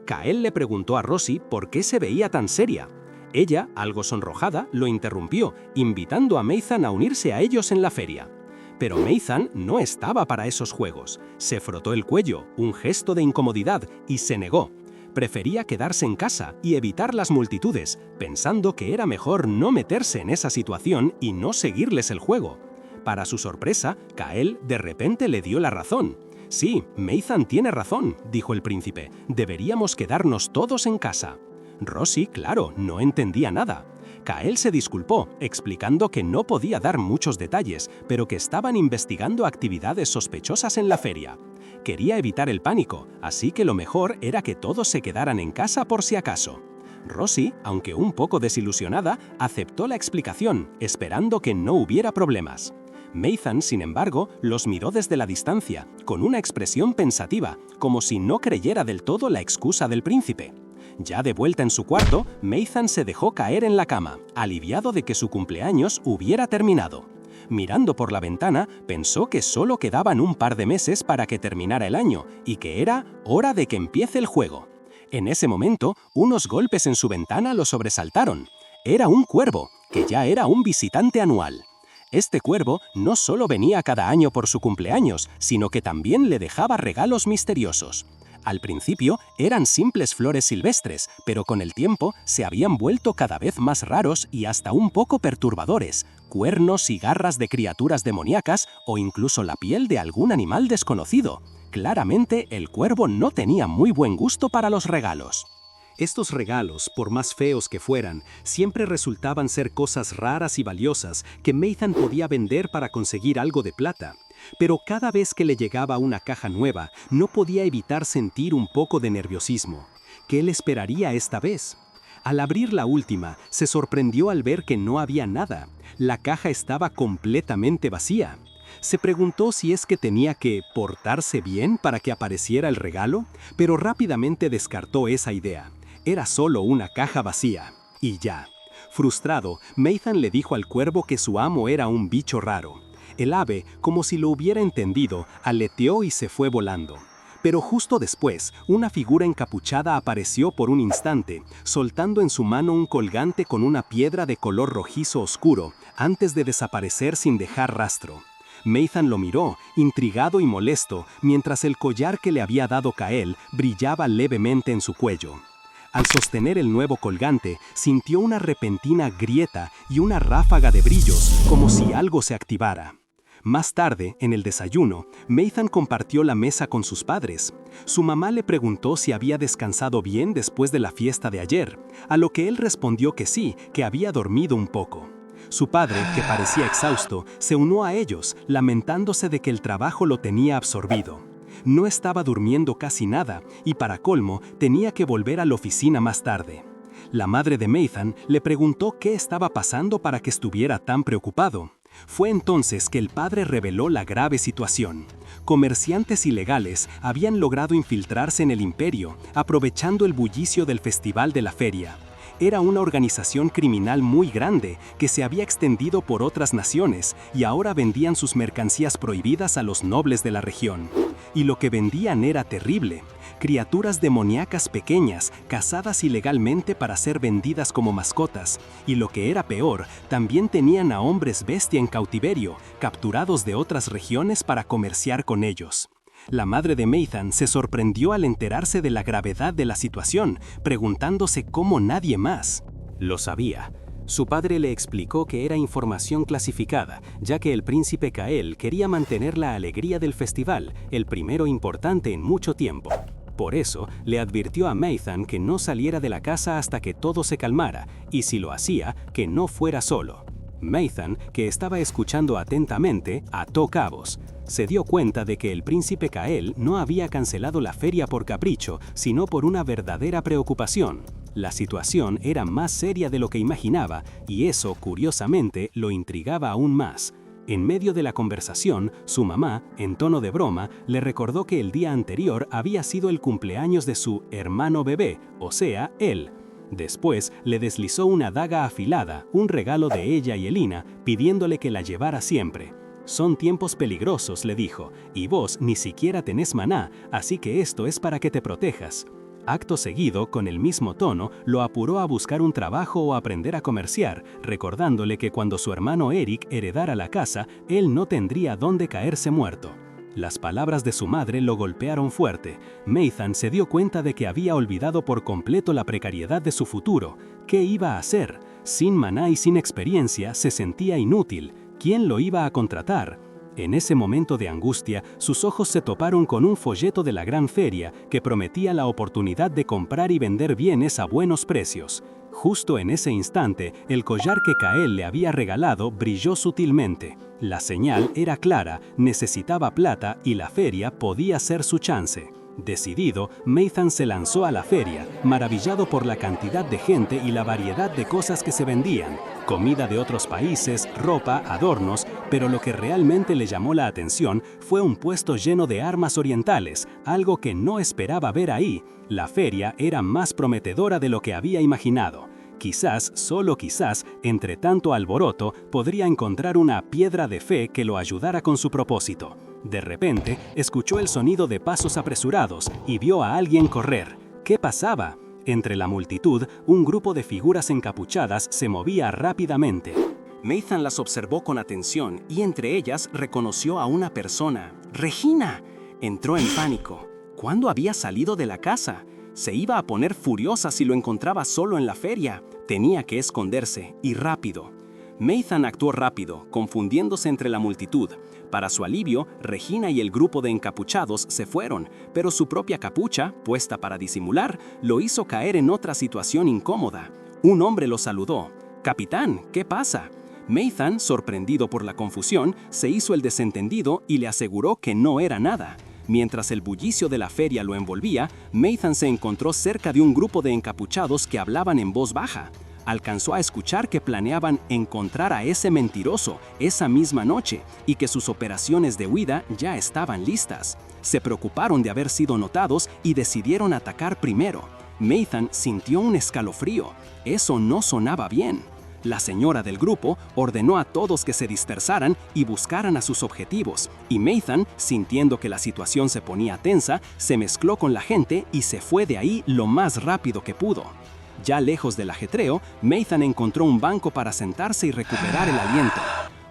Kyle le preguntó a Rosie por qué se veía tan seria. Ella, algo sonrojada, lo interrumpió, invitando a Nathan a unirse a ellos en la feria. Pero Nathan no estaba para esos juegos. Se frotó el cuello, un gesto de incomodidad, y se negó. Prefería quedarse en casa y evitar las multitudes, pensando que era mejor no meterse en esa situación y no seguirles el juego. Para su sorpresa, Kyle de repente le dio la razón. «Sí, Nathan tiene razón», dijo el príncipe. «Deberíamos quedarnos todos en casa». Rosie, claro, no entendía nada. Kyle se disculpó, explicando que no podía dar muchos detalles, pero que estaban investigando actividades sospechosas en la feria. Quería evitar el pánico, así que lo mejor era que todos se quedaran en casa por si acaso. Rosie, aunque un poco desilusionada, aceptó la explicación, esperando que no hubiera problemas. Nathan, sin embargo, los miró desde la distancia, con una expresión pensativa, como si no creyera del todo la excusa del príncipe. Ya de vuelta en su cuarto, Nathan se dejó caer en la cama, aliviado de que su cumpleaños hubiera terminado. Mirando por la ventana, pensó que solo quedaban un par de meses para que terminara el año y que era hora de que empiece el juego. En ese momento, unos golpes en su ventana lo sobresaltaron. Era un cuervo, que ya era un visitante anual. Este cuervo no solo venía cada año por su cumpleaños, sino que también le dejaba regalos misteriosos. Al principio eran simples flores silvestres, pero con el tiempo se habían vuelto cada vez más raros y hasta un poco perturbadores, cuernos y garras de criaturas demoníacas o incluso la piel de algún animal desconocido. Claramente el cuervo no tenía muy buen gusto para los regalos. Estos regalos, por más feos que fueran, siempre resultaban ser cosas raras y valiosas que Nathan podía vender para conseguir algo de plata. Pero cada vez que le llegaba una caja nueva, no podía evitar sentir un poco de nerviosismo. ¿Qué le esperaría esta vez? Al abrir la última, se sorprendió al ver que no había nada. La caja estaba completamente vacía. Se preguntó si es que tenía que portarse bien para que apareciera el regalo, pero rápidamente descartó esa idea. Era solo una caja vacía. Y ya. Frustrado, Nathan le dijo al cuervo que su amo era un bicho raro. El ave, como si lo hubiera entendido, aleteó y se fue volando. Pero justo después, una figura encapuchada apareció por un instante, soltando en su mano un colgante con una piedra de color rojizo oscuro, antes de desaparecer sin dejar rastro. Nathan lo miró, intrigado y molesto, mientras el collar que le había dado Kael brillaba levemente en su cuello. Al sostener el nuevo colgante, sintió una repentina grieta y una ráfaga de brillos, como si algo se activara. Más tarde, en el desayuno, Nathan compartió la mesa con sus padres. Su mamá le preguntó si había descansado bien después de la fiesta de ayer, a lo que él respondió que sí, que había dormido un poco. Su padre, que parecía exhausto, se unió a ellos, lamentándose de que el trabajo lo tenía absorbido. No estaba durmiendo casi nada y, para colmo, tenía que volver a la oficina más tarde. La madre de Nathan le preguntó qué estaba pasando para que estuviera tan preocupado. Fue entonces que el padre reveló la grave situación. Comerciantes ilegales habían logrado infiltrarse en el imperio, aprovechando el bullicio del festival de la feria. Era una organización criminal muy grande que se había extendido por otras naciones y ahora vendían sus mercancías prohibidas a los nobles de la región. Y lo que vendían era terrible. Criaturas demoníacas pequeñas, cazadas ilegalmente para ser vendidas como mascotas. Y lo que era peor, también tenían a hombres bestia en cautiverio, capturados de otras regiones para comerciar con ellos. La madre de Nathan se sorprendió al enterarse de la gravedad de la situación, preguntándose cómo nadie más lo sabía. Su padre le explicó que era información clasificada, ya que el príncipe Kael quería mantener la alegría del festival, el primero importante en mucho tiempo. Por eso, le advirtió a Nathan que no saliera de la casa hasta que todo se calmara, y si lo hacía, que no fuera solo. Nathan, que estaba escuchando atentamente, ató cabos. Se dio cuenta de que el príncipe Kael no había cancelado la feria por capricho, sino por una verdadera preocupación. La situación era más seria de lo que imaginaba, y eso, curiosamente, lo intrigaba aún más. En medio de la conversación, su mamá, en tono de broma, le recordó que el día anterior había sido el cumpleaños de su hermano bebé, o sea, él. Después le deslizó una daga afilada, un regalo de ella y Elina, pidiéndole que la llevara siempre. «Son tiempos peligrosos», le dijo, «y vos ni siquiera tenés maná, así que esto es para que te protejas». Acto seguido, con el mismo tono, lo apuró a buscar un trabajo o aprender a comerciar, recordándole que cuando su hermano Eric heredara la casa, él no tendría dónde caerse muerto. Las palabras de su madre lo golpearon fuerte. Nathan se dio cuenta de que había olvidado por completo la precariedad de su futuro. ¿Qué iba a hacer? Sin maná y sin experiencia, se sentía inútil. ¿Quién lo iba a contratar? En ese momento de angustia, sus ojos se toparon con un folleto de la gran feria que prometía la oportunidad de comprar y vender bienes a buenos precios. Justo en ese instante, el collar que Kael le había regalado brilló sutilmente. La señal era clara, necesitaba plata y la feria podía ser su chance. Decidido, Nathan se lanzó a la feria, maravillado por la cantidad de gente y la variedad de cosas que se vendían, comida de otros países, ropa, adornos, pero lo que realmente le llamó la atención fue un puesto lleno de armas orientales, algo que no esperaba ver ahí. La feria era más prometedora de lo que había imaginado. Quizás, solo quizás, entre tanto alboroto, podría encontrar una piedra de fe que lo ayudara con su propósito. De repente, escuchó el sonido de pasos apresurados y vio a alguien correr. ¿Qué pasaba? Entre la multitud, un grupo de figuras encapuchadas se movía rápidamente. Nathan las observó con atención y entre ellas reconoció a una persona. ¡Regina! Entró en pánico. ¿Cuándo había salido de la casa? Se iba a poner furiosa si lo encontraba solo en la feria. Tenía que esconderse, y rápido. Nathan actuó rápido, confundiéndose entre la multitud. Para su alivio, Regina y el grupo de encapuchados se fueron, pero su propia capucha, puesta para disimular, lo hizo caer en otra situación incómoda. Un hombre lo saludó. «Capitán, ¿qué pasa?» Nathan, sorprendido por la confusión, se hizo el desentendido y le aseguró que no era nada. Mientras el bullicio de la feria lo envolvía, Nathan se encontró cerca de un grupo de encapuchados que hablaban en voz baja. Alcanzó a escuchar que planeaban encontrar a ese mentiroso esa misma noche y que sus operaciones de huida ya estaban listas. Se preocuparon de haber sido notados y decidieron atacar primero. Nathan sintió un escalofrío. Eso no sonaba bien. La señora del grupo ordenó a todos que se dispersaran y buscaran a sus objetivos, y Nathan, sintiendo que la situación se ponía tensa, se mezcló con la gente y se fue de ahí lo más rápido que pudo. Ya lejos del ajetreo, Nathan encontró un banco para sentarse y recuperar el aliento.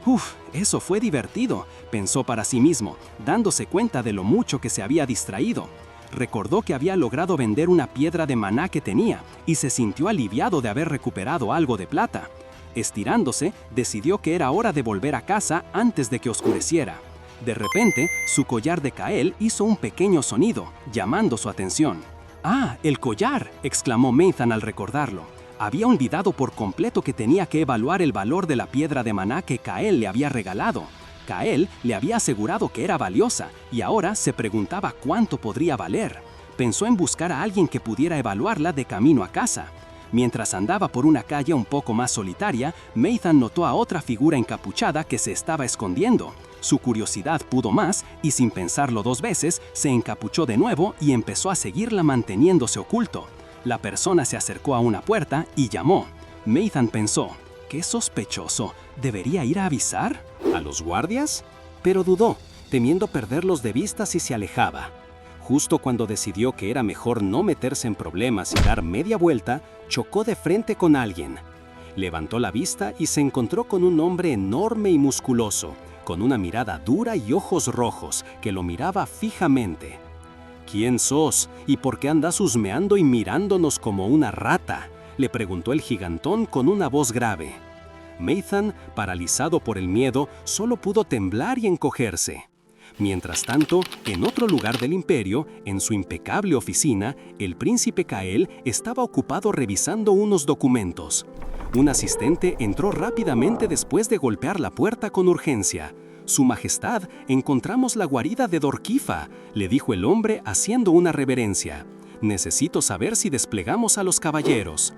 «Uf, eso fue divertido», pensó para sí mismo, dándose cuenta de lo mucho que se había distraído. Recordó que había logrado vender una piedra de maná que tenía y se sintió aliviado de haber recuperado algo de plata. Estirándose, decidió que era hora de volver a casa antes de que oscureciera. De repente, su collar de Kael hizo un pequeño sonido, llamando su atención. «¡Ah, el collar!», exclamó Nathan al recordarlo. Había olvidado por completo que tenía que evaluar el valor de la piedra de maná que Kael le había regalado. Kael le había asegurado que era valiosa y ahora se preguntaba cuánto podría valer. Pensó en buscar a alguien que pudiera evaluarla de camino a casa. Mientras andaba por una calle un poco más solitaria, Nathan notó a otra figura encapuchada que se estaba escondiendo. Su curiosidad pudo más y sin pensarlo dos veces, se encapuchó de nuevo y empezó a seguirla manteniéndose oculto. La persona se acercó a una puerta y llamó. Nathan pensó, «¡Qué sospechoso! ¿Debería ir a avisar? ¿A los guardias?». Pero dudó, temiendo perderlos de vista si se alejaba. Justo cuando decidió que era mejor no meterse en problemas y dar media vuelta, chocó de frente con alguien. Levantó la vista y se encontró con un hombre enorme y musculoso, con una mirada dura y ojos rojos, que lo miraba fijamente. «¿Quién sos? ¿Y por qué andas husmeando y mirándonos como una rata?», le preguntó el gigantón con una voz grave. Nathan, paralizado por el miedo, solo pudo temblar y encogerse. Mientras tanto, en otro lugar del imperio, en su impecable oficina, el príncipe Kael estaba ocupado revisando unos documentos. Un asistente entró rápidamente después de golpear la puerta con urgencia. «Su Majestad, encontramos la guarida de Dorquifa», le dijo el hombre haciendo una reverencia. «Necesito saber si desplegamos a los caballeros».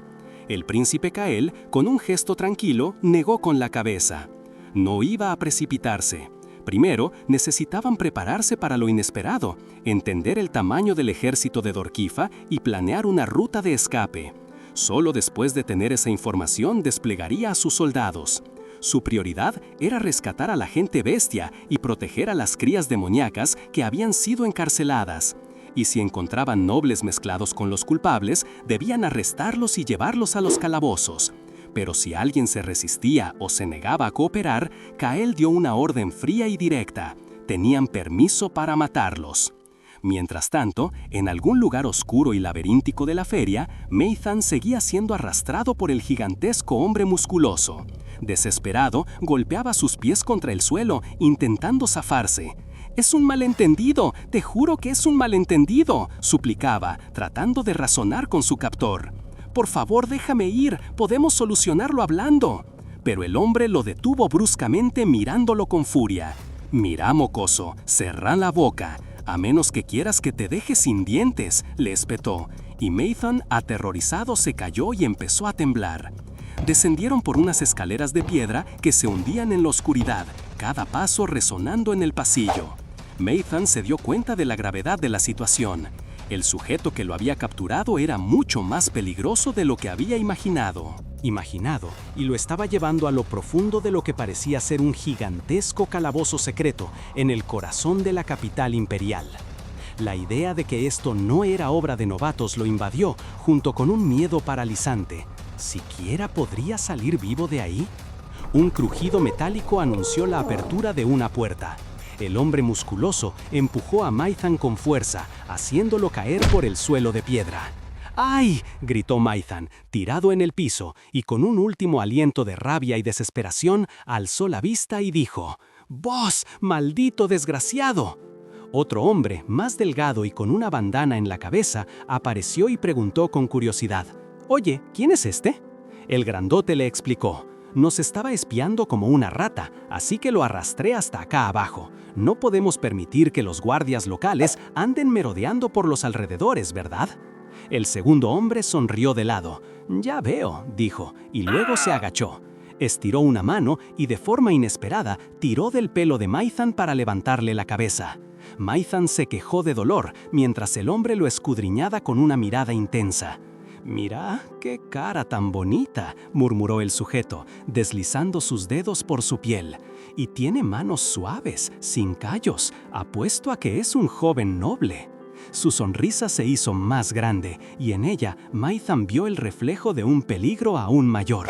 El príncipe Kael, con un gesto tranquilo, negó con la cabeza. No iba a precipitarse. Primero, necesitaban prepararse para lo inesperado, entender el tamaño del ejército de Dorquifa y planear una ruta de escape. Solo después de tener esa información desplegaría a sus soldados. Su prioridad era rescatar a la gente bestia y proteger a las crías demoníacas que habían sido encarceladas. Y si encontraban nobles mezclados con los culpables, debían arrestarlos y llevarlos a los calabozos. Pero si alguien se resistía o se negaba a cooperar, Kael dio una orden fría y directa. Tenían permiso para matarlos. Mientras tanto, en algún lugar oscuro y laberíntico de la feria, Nathan seguía siendo arrastrado por el gigantesco hombre musculoso. Desesperado, golpeaba sus pies contra el suelo, intentando zafarse. «Es un malentendido, te juro que es un malentendido», suplicaba, tratando de razonar con su captor. «Por favor, déjame ir, podemos solucionarlo hablando». Pero el hombre lo detuvo bruscamente mirándolo con furia. «Mira, mocoso, cerrá la boca. «A menos que quieras que te deje sin dientes», le espetó, y Maithan, aterrorizado, se cayó y empezó a temblar. Descendieron por unas escaleras de piedra que se hundían en la oscuridad, cada paso resonando en el pasillo. Maithan se dio cuenta de la gravedad de la situación. El sujeto que lo había capturado era mucho más peligroso de lo que había imaginado, y lo estaba llevando a lo profundo de lo que parecía ser un gigantesco calabozo secreto en el corazón de la capital imperial. La idea de que esto no era obra de novatos lo invadió, junto con un miedo paralizante. ¿Siquiera podría salir vivo de ahí? Un crujido metálico anunció la apertura de una puerta. El hombre musculoso empujó a Maithan con fuerza, haciéndolo caer por el suelo de piedra. ¡Ay!, gritó Maithan, tirado en el piso, y con un último aliento de rabia y desesperación, alzó la vista y dijo: «¡Vos, maldito desgraciado!». Otro hombre, más delgado y con una bandana en la cabeza, apareció y preguntó con curiosidad: «Oye, ¿quién es este?». El grandote le explicó: «Nos estaba espiando como una rata, así que lo arrastré hasta acá abajo. No podemos permitir que los guardias locales anden merodeando por los alrededores, ¿verdad?». El segundo hombre sonrió de lado. «Ya veo», dijo, y luego se agachó. Estiró una mano y de forma inesperada tiró del pelo de Maithan para levantarle la cabeza. Maithan se quejó de dolor mientras el hombre lo escudriñaba con una mirada intensa. «Mira, qué cara tan bonita», murmuró el sujeto, deslizando sus dedos por su piel. «Y tiene manos suaves, sin callos. Apuesto a que es un joven noble». Su sonrisa se hizo más grande, y en ella Maithan vio el reflejo de un peligro aún mayor.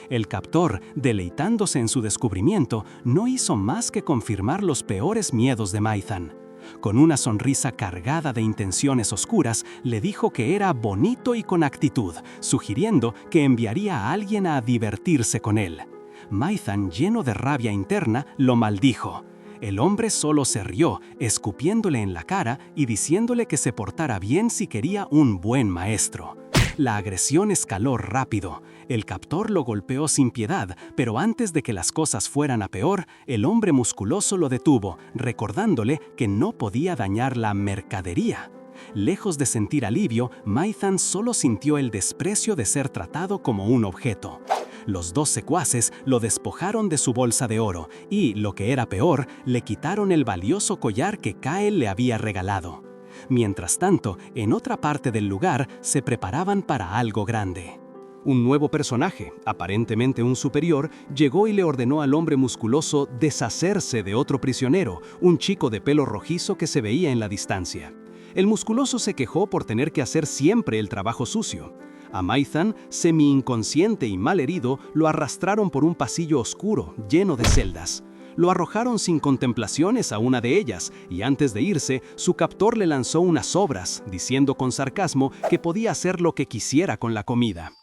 El captor, deleitándose en su descubrimiento, no hizo más que confirmar los peores miedos de Maithan. Con una sonrisa cargada de intenciones oscuras, le dijo que era bonito y con actitud, sugiriendo que enviaría a alguien a divertirse con él. Maithan, lleno de rabia interna, lo maldijo. El hombre solo se rió, escupiéndole en la cara y diciéndole que se portara bien si quería un buen maestro. La agresión escaló rápido. El captor lo golpeó sin piedad, pero antes de que las cosas fueran a peor, el hombre musculoso lo detuvo, recordándole que no podía dañar la mercadería. Lejos de sentir alivio, Maithan solo sintió el desprecio de ser tratado como un objeto. Los dos secuaces lo despojaron de su bolsa de oro y, lo que era peor, le quitaron el valioso collar que Kael le había regalado. Mientras tanto, en otra parte del lugar se preparaban para algo grande. Un nuevo personaje, aparentemente un superior, llegó y le ordenó al hombre musculoso deshacerse de otro prisionero, un chico de pelo rojizo que se veía en la distancia. El musculoso se quejó por tener que hacer siempre el trabajo sucio. A Maithan, semi-inconsciente y mal herido, lo arrastraron por un pasillo oscuro, lleno de celdas. Lo arrojaron sin contemplaciones a una de ellas, y antes de irse, su captor le lanzó unas sobras, diciendo con sarcasmo que podía hacer lo que quisiera con la comida.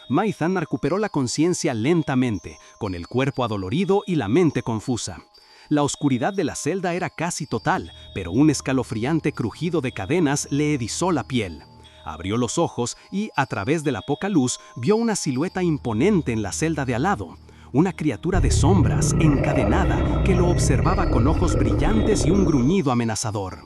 Maithan recuperó la conciencia lentamente, con el cuerpo adolorido y la mente confusa. La oscuridad de la celda era casi total, pero un escalofriante crujido de cadenas le erizó la piel. Abrió los ojos y, a través de la poca luz, vio una silueta imponente en la celda de al lado. Una criatura de sombras, encadenada, que lo observaba con ojos brillantes y un gruñido amenazador.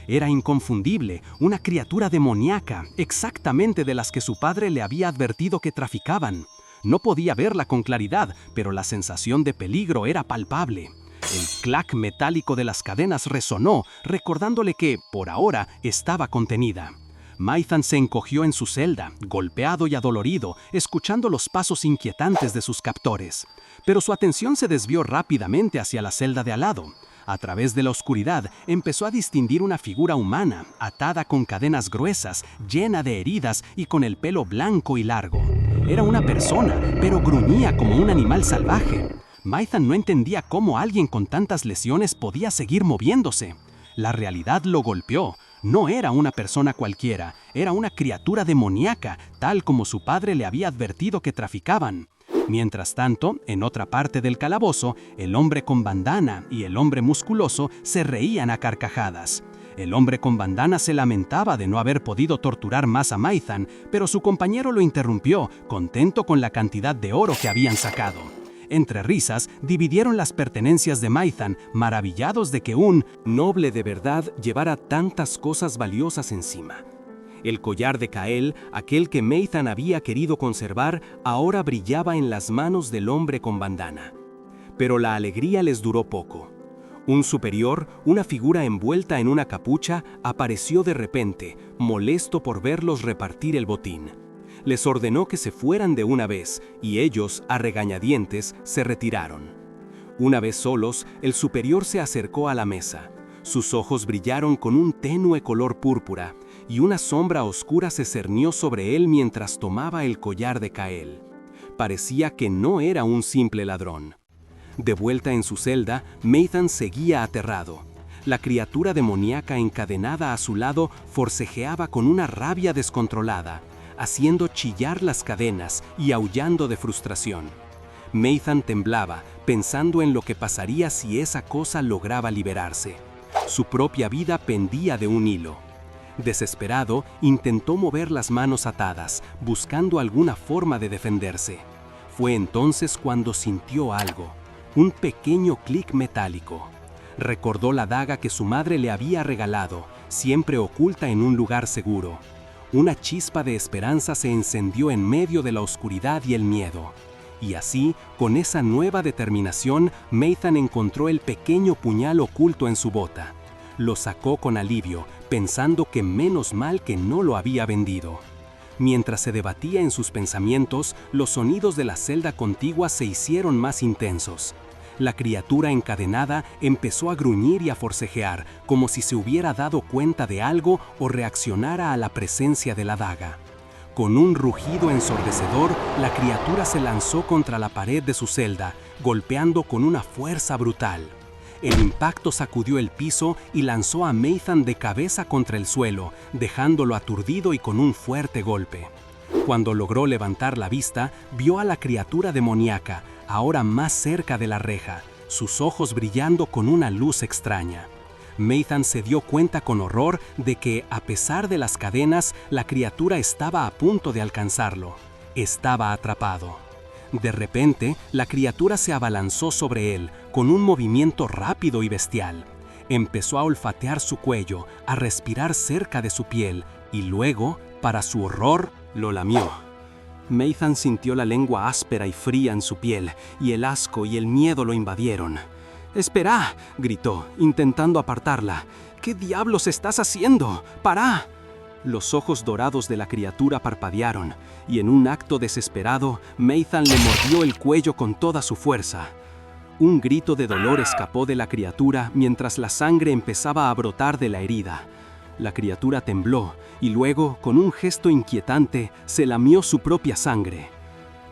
Era inconfundible, una criatura demoníaca, exactamente de las que su padre le había advertido que traficaban. No podía verla con claridad, pero la sensación de peligro era palpable. El clac metálico de las cadenas resonó, recordándole que, por ahora, estaba contenida. Maithan se encogió en su celda, golpeado y adolorido, escuchando los pasos inquietantes de sus captores. Pero su atención se desvió rápidamente hacia la celda de al lado. A través de la oscuridad, empezó a distinguir una figura humana, atada con cadenas gruesas, llena de heridas y con el pelo blanco y largo. Era una persona, pero gruñía como un animal salvaje. Maithan no entendía cómo alguien con tantas lesiones podía seguir moviéndose. La realidad lo golpeó. No era una persona cualquiera, era una criatura demoníaca, tal como su padre le había advertido que traficaban. Mientras tanto, en otra parte del calabozo, el hombre con bandana y el hombre musculoso se reían a carcajadas. El hombre con bandana se lamentaba de no haber podido torturar más a Maithan, pero su compañero lo interrumpió, contento con la cantidad de oro que habían sacado. Entre risas, dividieron las pertenencias de Maithan, maravillados de que un noble de verdad llevara tantas cosas valiosas encima. El collar de Kael, aquel que Maithan había querido conservar, ahora brillaba en las manos del hombre con bandana. Pero la alegría les duró poco. Un superior, una figura envuelta en una capucha, apareció de repente, molesto por verlos repartir el botín. Les ordenó que se fueran de una vez, y ellos, a regañadientes, se retiraron. Una vez solos, el superior se acercó a la mesa. Sus ojos brillaron con un tenue color púrpura, y una sombra oscura se cernió sobre él mientras tomaba el collar de Kael. Parecía que no era un simple ladrón. De vuelta en su celda, Maithan seguía aterrado. La criatura demoníaca encadenada a su lado forcejeaba con una rabia descontrolada, haciendo chillar las cadenas y aullando de frustración. Maithan temblaba, pensando en lo que pasaría si esa cosa lograba liberarse. Su propia vida pendía de un hilo. Desesperado, intentó mover las manos atadas, buscando alguna forma de defenderse. Fue entonces cuando sintió algo, un pequeño clic metálico. Recordó la daga que su madre le había regalado, siempre oculta en un lugar seguro. Una chispa de esperanza se encendió en medio de la oscuridad y el miedo. Y así, con esa nueva determinación, Maithan encontró el pequeño puñal oculto en su bota. Lo sacó con alivio, pensando que menos mal que no lo había vendido. Mientras se debatía en sus pensamientos, los sonidos de la celda contigua se hicieron más intensos. La criatura encadenada empezó a gruñir y a forcejear, como si se hubiera dado cuenta de algo o reaccionara a la presencia de la daga. Con un rugido ensordecedor, la criatura se lanzó contra la pared de su celda, golpeando con una fuerza brutal. El impacto sacudió el piso y lanzó a Maithan de cabeza contra el suelo, dejándolo aturdido y con un fuerte golpe. Cuando logró levantar la vista, vio a la criatura demoníaca, ahora más cerca de la reja, sus ojos brillando con una luz extraña. Maithan se dio cuenta con horror de que, a pesar de las cadenas, la criatura estaba a punto de alcanzarlo. Estaba atrapado. De repente, la criatura se abalanzó sobre él, con un movimiento rápido y bestial. Empezó a olfatear su cuello, a respirar cerca de su piel, y luego, para su horror, lo lamió. Maithan sintió la lengua áspera y fría en su piel, y el asco y el miedo lo invadieron. «¡Espera!», gritó, intentando apartarla. «¿Qué diablos estás haciendo? ¡Para!». Los ojos dorados de la criatura parpadearon, y en un acto desesperado, Maithan le mordió el cuello con toda su fuerza. Un grito de dolor escapó de la criatura mientras la sangre empezaba a brotar de la herida. La criatura tembló, y luego, con un gesto inquietante, se lamió su propia sangre.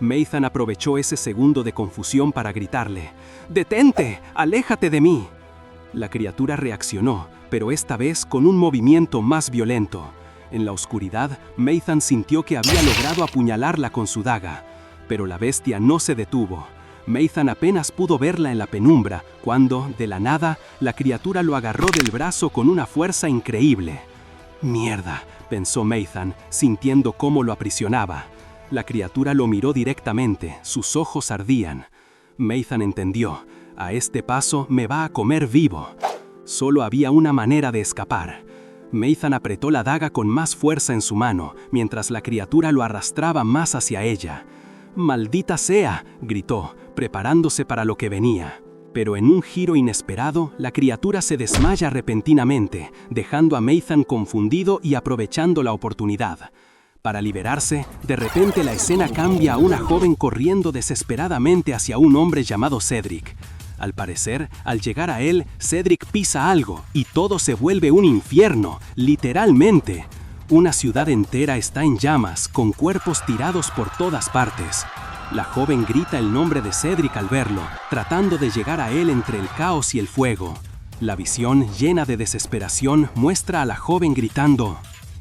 Maithan aprovechó ese segundo de confusión para gritarle: «¡Detente! ¡Aléjate de mí!». La criatura reaccionó, pero esta vez con un movimiento más violento. En la oscuridad, Maithan sintió que había logrado apuñalarla con su daga, pero la bestia no se detuvo. Maithan apenas pudo verla en la penumbra, cuando, de la nada, la criatura lo agarró del brazo con una fuerza increíble. «Mierda», pensó Maithan, sintiendo cómo lo aprisionaba. La criatura lo miró directamente, sus ojos ardían. Maithan entendió: «A este paso me va a comer vivo». Solo había una manera de escapar. Maithan apretó la daga con más fuerza en su mano, mientras la criatura lo arrastraba más hacia ella. «¡Maldita sea!», gritó, preparándose para lo que venía. Pero en un giro inesperado, la criatura se desmaya repentinamente, dejando a Maithan confundido y aprovechando la oportunidad. Para liberarse, de repente la escena cambia a una joven corriendo desesperadamente hacia un hombre llamado Cedric. Al parecer, al llegar a él, Cedric pisa algo y todo se vuelve un infierno, literalmente. Una ciudad entera está en llamas, con cuerpos tirados por todas partes. La joven grita el nombre de Cedric al verlo, tratando de llegar a él entre el caos y el fuego. La visión, llena de desesperación, muestra a la joven gritando: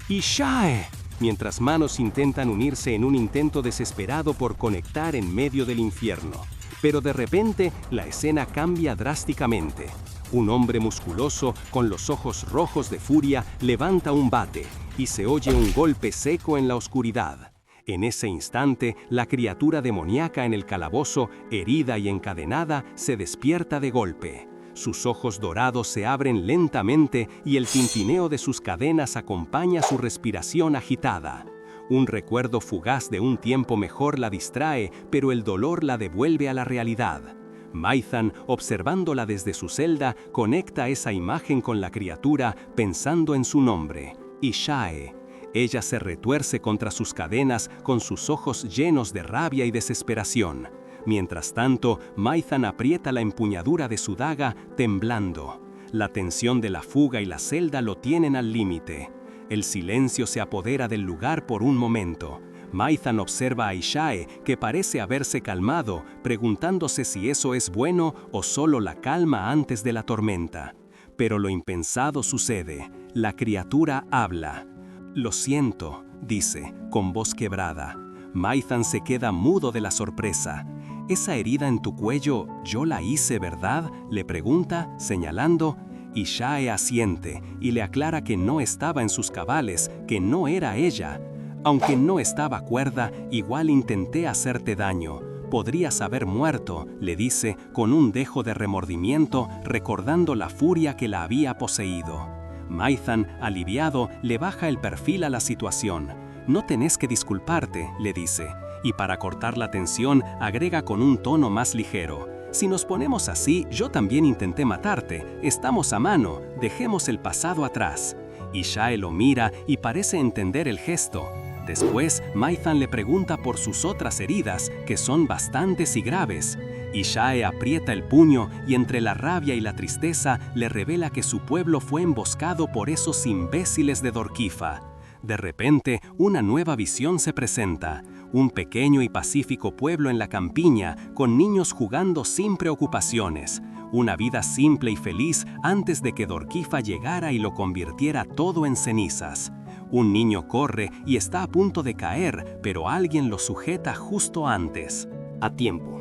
«¡Ishae!», mientras manos intentan unirse en un intento desesperado por conectar en medio del infierno. Pero de repente, la escena cambia drásticamente. Un hombre musculoso, con los ojos rojos de furia, levanta un bate, y se oye un golpe seco en la oscuridad. En ese instante, la criatura demoníaca en el calabozo, herida y encadenada, se despierta de golpe. Sus ojos dorados se abren lentamente y el tintineo de sus cadenas acompaña su respiración agitada. Un recuerdo fugaz de un tiempo mejor la distrae, pero el dolor la devuelve a la realidad. Maithan, observándola desde su celda, conecta esa imagen con la criatura pensando en su nombre, Ishae. Ella se retuerce contra sus cadenas con sus ojos llenos de rabia y desesperación. Mientras tanto, Maithan aprieta la empuñadura de su daga, temblando. La tensión de la fuga y la celda lo tienen al límite. El silencio se apodera del lugar por un momento. Maithan observa a Ishae, que parece haberse calmado, preguntándose si eso es bueno o solo la calma antes de la tormenta. Pero lo impensado sucede. La criatura habla. «Lo siento», dice, con voz quebrada. Maithan se queda mudo de la sorpresa. «¿Esa herida en tu cuello, yo la hice, verdad?», le pregunta, señalando. Ishae asiente y le aclara que no estaba en sus cabales, que no era ella. «Aunque no estaba cuerda, igual intenté hacerte daño. Podrías haber muerto», le dice, con un dejo de remordimiento, recordando la furia que la había poseído. Maithan, aliviado, le baja el perfil a la situación. «No tenés que disculparte», le dice, y para cortar la tensión agrega con un tono más ligero. «Si nos ponemos así, yo también intenté matarte. Estamos a mano, dejemos el pasado atrás». Ishae lo mira y parece entender el gesto. Después, Maithan le pregunta por sus otras heridas, que son bastantes y graves. Ishae aprieta el puño y entre la rabia y la tristeza le revela que su pueblo fue emboscado por esos imbéciles de Dorquifa. De repente, una nueva visión se presenta. Un pequeño y pacífico pueblo en la campiña, con niños jugando sin preocupaciones. Una vida simple y feliz antes de que Dorquifa llegara y lo convirtiera todo en cenizas. Un niño corre y está a punto de caer, pero alguien lo sujeta justo antes. A tiempo.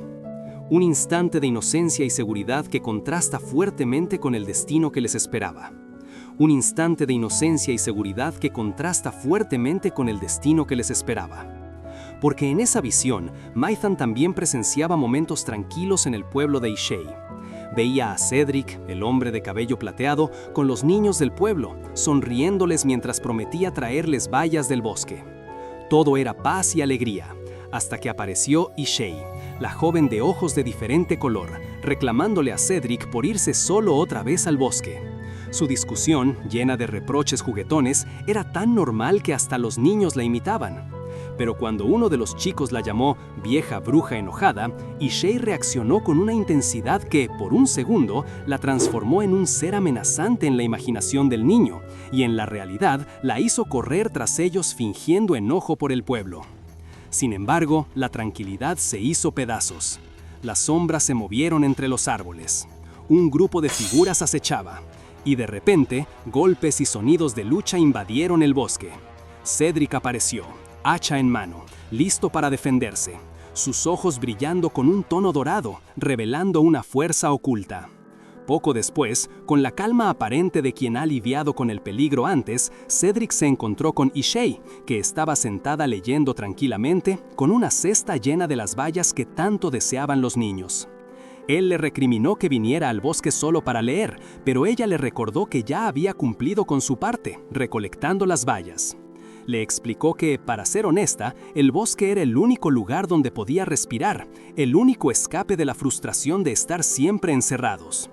Un instante de inocencia y seguridad que contrasta fuertemente con el destino que les esperaba. Un instante de inocencia y seguridad que contrasta fuertemente con el destino que les esperaba. Porque en esa visión, Maithan también presenciaba momentos tranquilos en el pueblo de Ishae. Veía a Cedric, el hombre de cabello plateado, con los niños del pueblo, sonriéndoles mientras prometía traerles bayas del bosque. Todo era paz y alegría, hasta que apareció Ishae, la joven de ojos de diferente color, reclamándole a Cedric por irse solo otra vez al bosque. Su discusión, llena de reproches juguetones, era tan normal que hasta los niños la imitaban. Pero cuando uno de los chicos la llamó vieja bruja enojada, Ishae reaccionó con una intensidad que, por un segundo, la transformó en un ser amenazante en la imaginación del niño, y en la realidad la hizo correr tras ellos fingiendo enojo por el pueblo. Sin embargo, la tranquilidad se hizo pedazos. Las sombras se movieron entre los árboles. Un grupo de figuras acechaba, y de repente, golpes y sonidos de lucha invadieron el bosque. Cedric apareció, hacha en mano, listo para defenderse, sus ojos brillando con un tono dorado, revelando una fuerza oculta. Poco después, con la calma aparente de quien ha lidiado con el peligro antes, Cedric se encontró con Ishae, que estaba sentada leyendo tranquilamente, con una cesta llena de las bayas que tanto deseaban los niños. Él le recriminó que viniera al bosque solo para leer, pero ella le recordó que ya había cumplido con su parte, recolectando las bayas. Le explicó que, para ser honesta, el bosque era el único lugar donde podía respirar, el único escape de la frustración de estar siempre encerrados.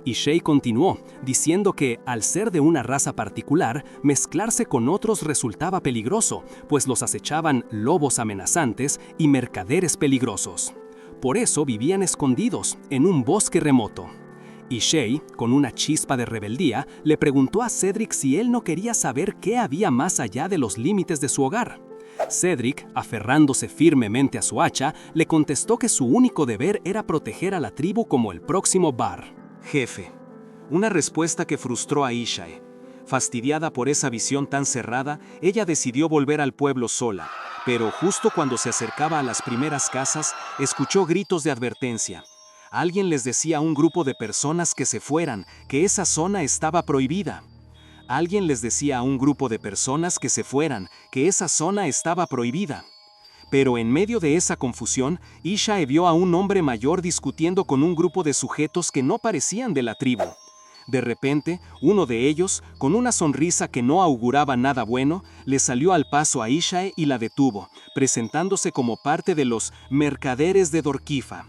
Ishae continuó, diciendo que, al ser de una raza particular, mezclarse con otros resultaba peligroso, pues los acechaban lobos amenazantes y mercaderes peligrosos. Por eso vivían escondidos, en un bosque remoto. Ishae, con una chispa de rebeldía, le preguntó a Cedric si él no quería saber qué había más allá de los límites de su hogar. Cedric, aferrándose firmemente a su hacha, le contestó que su único deber era proteger a la tribu como el próximo Bar. Jefe. Una respuesta que frustró a Ishae. Fastidiada por esa visión tan cerrada, ella decidió volver al pueblo sola, pero justo cuando se acercaba a las primeras casas, escuchó gritos de advertencia. Alguien les decía a un grupo de personas que se fueran, que esa zona estaba prohibida. Alguien les decía a un grupo de personas que se fueran, que esa zona estaba prohibida. Pero en medio de esa confusión, Ishae vio a un hombre mayor discutiendo con un grupo de sujetos que no parecían de la tribu. De repente, uno de ellos, con una sonrisa que no auguraba nada bueno, le salió al paso a Ishae y la detuvo, presentándose como parte de los mercaderes de Dorquifa.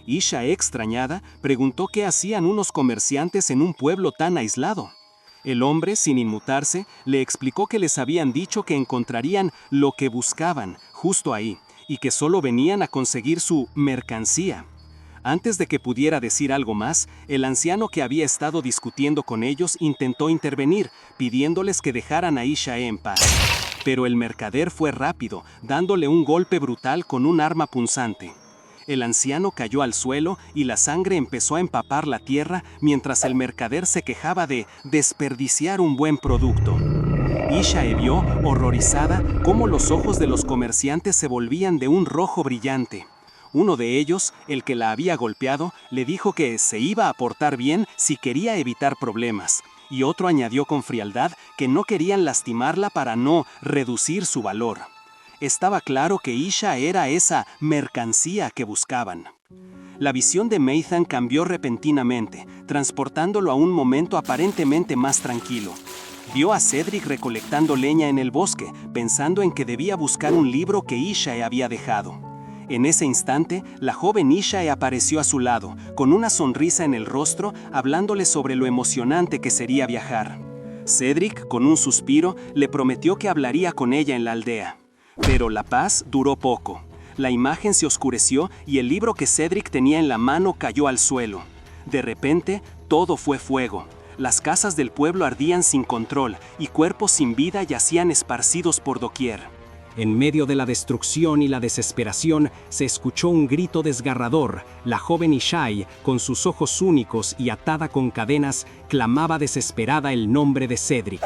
Ishae, extrañada, preguntó qué hacían unos comerciantes en un pueblo tan aislado. El hombre, sin inmutarse, le explicó que les habían dicho que encontrarían lo que buscaban justo ahí, y que solo venían a conseguir su mercancía. Antes de que pudiera decir algo más, el anciano que había estado discutiendo con ellos intentó intervenir, pidiéndoles que dejaran a Ishae en paz. Pero el mercader fue rápido, dándole un golpe brutal con un arma punzante. El anciano cayó al suelo y la sangre empezó a empapar la tierra mientras el mercader se quejaba de desperdiciar un buen producto. Ishae vio, horrorizada, cómo los ojos de los comerciantes se volvían de un rojo brillante. Uno de ellos, el que la había golpeado, le dijo que se iba a portar bien si quería evitar problemas, y otro añadió con frialdad que no querían lastimarla para no reducir su valor. Estaba claro que Ishae era esa mercancía que buscaban. La visión de Maythan cambió repentinamente, transportándolo a un momento aparentemente más tranquilo. Vio a Cedric recolectando leña en el bosque, pensando en que debía buscar un libro que Ishae había dejado. En ese instante, la joven Ishae apareció a su lado, con una sonrisa en el rostro, hablándole sobre lo emocionante que sería viajar. Cedric, con un suspiro, le prometió que hablaría con ella en la aldea. Pero la paz duró poco. La imagen se oscureció y el libro que Cedric tenía en la mano cayó al suelo. De repente, todo fue fuego. Las casas del pueblo ardían sin control y cuerpos sin vida yacían esparcidos por doquier. En medio de la destrucción y la desesperación, se escuchó un grito desgarrador. La joven Ishae, con sus ojos únicos y atada con cadenas, clamaba desesperada el nombre de Cedric.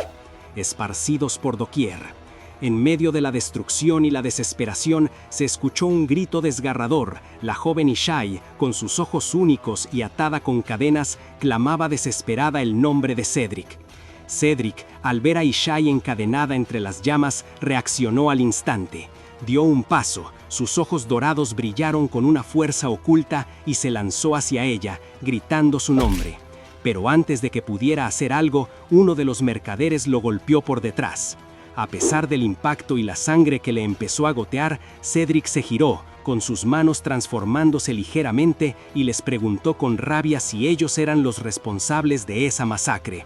Esparcidos por doquier. En medio de la destrucción y la desesperación, se escuchó un grito desgarrador. La joven Ishae, con sus ojos únicos y atada con cadenas, clamaba desesperada el nombre de Cedric. Cedric, al ver a Ishae encadenada entre las llamas, reaccionó al instante. Dio un paso, sus ojos dorados brillaron con una fuerza oculta y se lanzó hacia ella, gritando su nombre. Pero antes de que pudiera hacer algo, uno de los mercaderes lo golpeó por detrás. A pesar del impacto y la sangre que le empezó a gotear, Cedric se giró, con sus manos transformándose ligeramente, y les preguntó con rabia si ellos eran los responsables de esa masacre.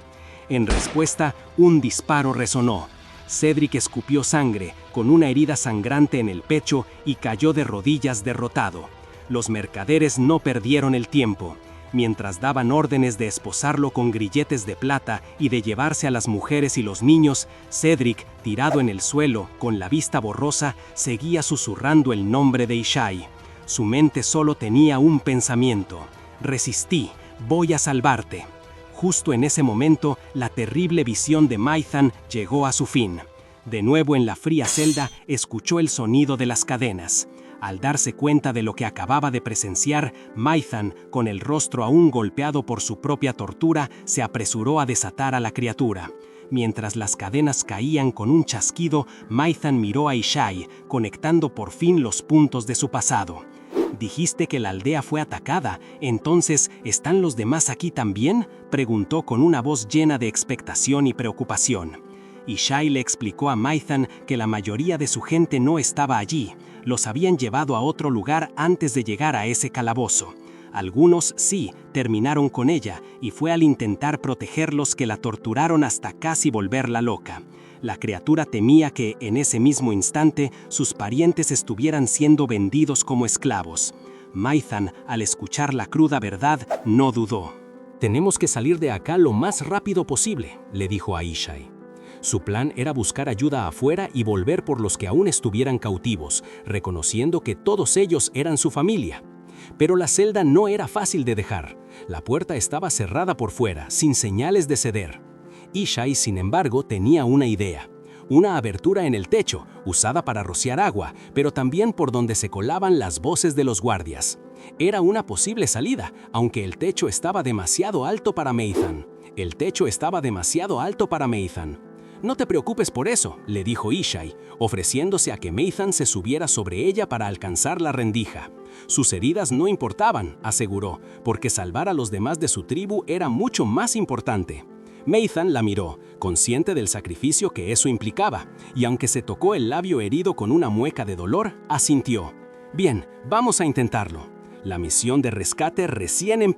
En respuesta, un disparo resonó. Cedric escupió sangre, con una herida sangrante en el pecho, y cayó de rodillas derrotado. Los mercaderes no perdieron el tiempo. Mientras daban órdenes de esposarlo con grilletes de plata y de llevarse a las mujeres y los niños, Cedric, tirado en el suelo, con la vista borrosa, seguía susurrando el nombre de Ishae. Su mente solo tenía un pensamiento: resistí, voy a salvarte. Justo en ese momento, la terrible visión de Maythan llegó a su fin. De nuevo en la fría celda, escuchó el sonido de las cadenas. Al darse cuenta de lo que acababa de presenciar, Maythan, con el rostro aún golpeado por su propia tortura, se apresuró a desatar a la criatura. Mientras las cadenas caían con un chasquido, Maythan miró a Ishae, conectando por fin los puntos de su pasado. «Dijiste que la aldea fue atacada, entonces, ¿están los demás aquí también?», preguntó con una voz llena de expectación y preocupación. Ishae le explicó a Maythan que la mayoría de su gente no estaba allí. Los habían llevado a otro lugar antes de llegar a ese calabozo. Algunos, sí, terminaron con ella, y fue al intentar protegerlos que la torturaron hasta casi volverla loca. La criatura temía que, en ese mismo instante, sus parientes estuvieran siendo vendidos como esclavos. Maythan, al escuchar la cruda verdad, no dudó. «Tenemos que salir de acá lo más rápido posible», le dijo a Ishae. Su plan era buscar ayuda afuera y volver por los que aún estuvieran cautivos, reconociendo que todos ellos eran su familia. Pero la celda no era fácil de dejar. La puerta estaba cerrada por fuera, sin señales de ceder. Ishae, sin embargo, tenía una idea. Una abertura en el techo, usada para rociar agua, pero también por donde se colaban las voces de los guardias. Era una posible salida, aunque el techo estaba demasiado alto para Maythan. No te preocupes por eso, le dijo Ishai, ofreciéndose a que Nathan se subiera sobre ella para alcanzar la rendija. Sus heridas no importaban, aseguró, porque salvar a los demás de su tribu era mucho más importante. Nathan la miró, consciente del sacrificio que eso implicaba, y aunque se tocó el labio herido con una mueca de dolor, asintió. Bien, vamos a intentarlo. La misión de rescate recién empezó.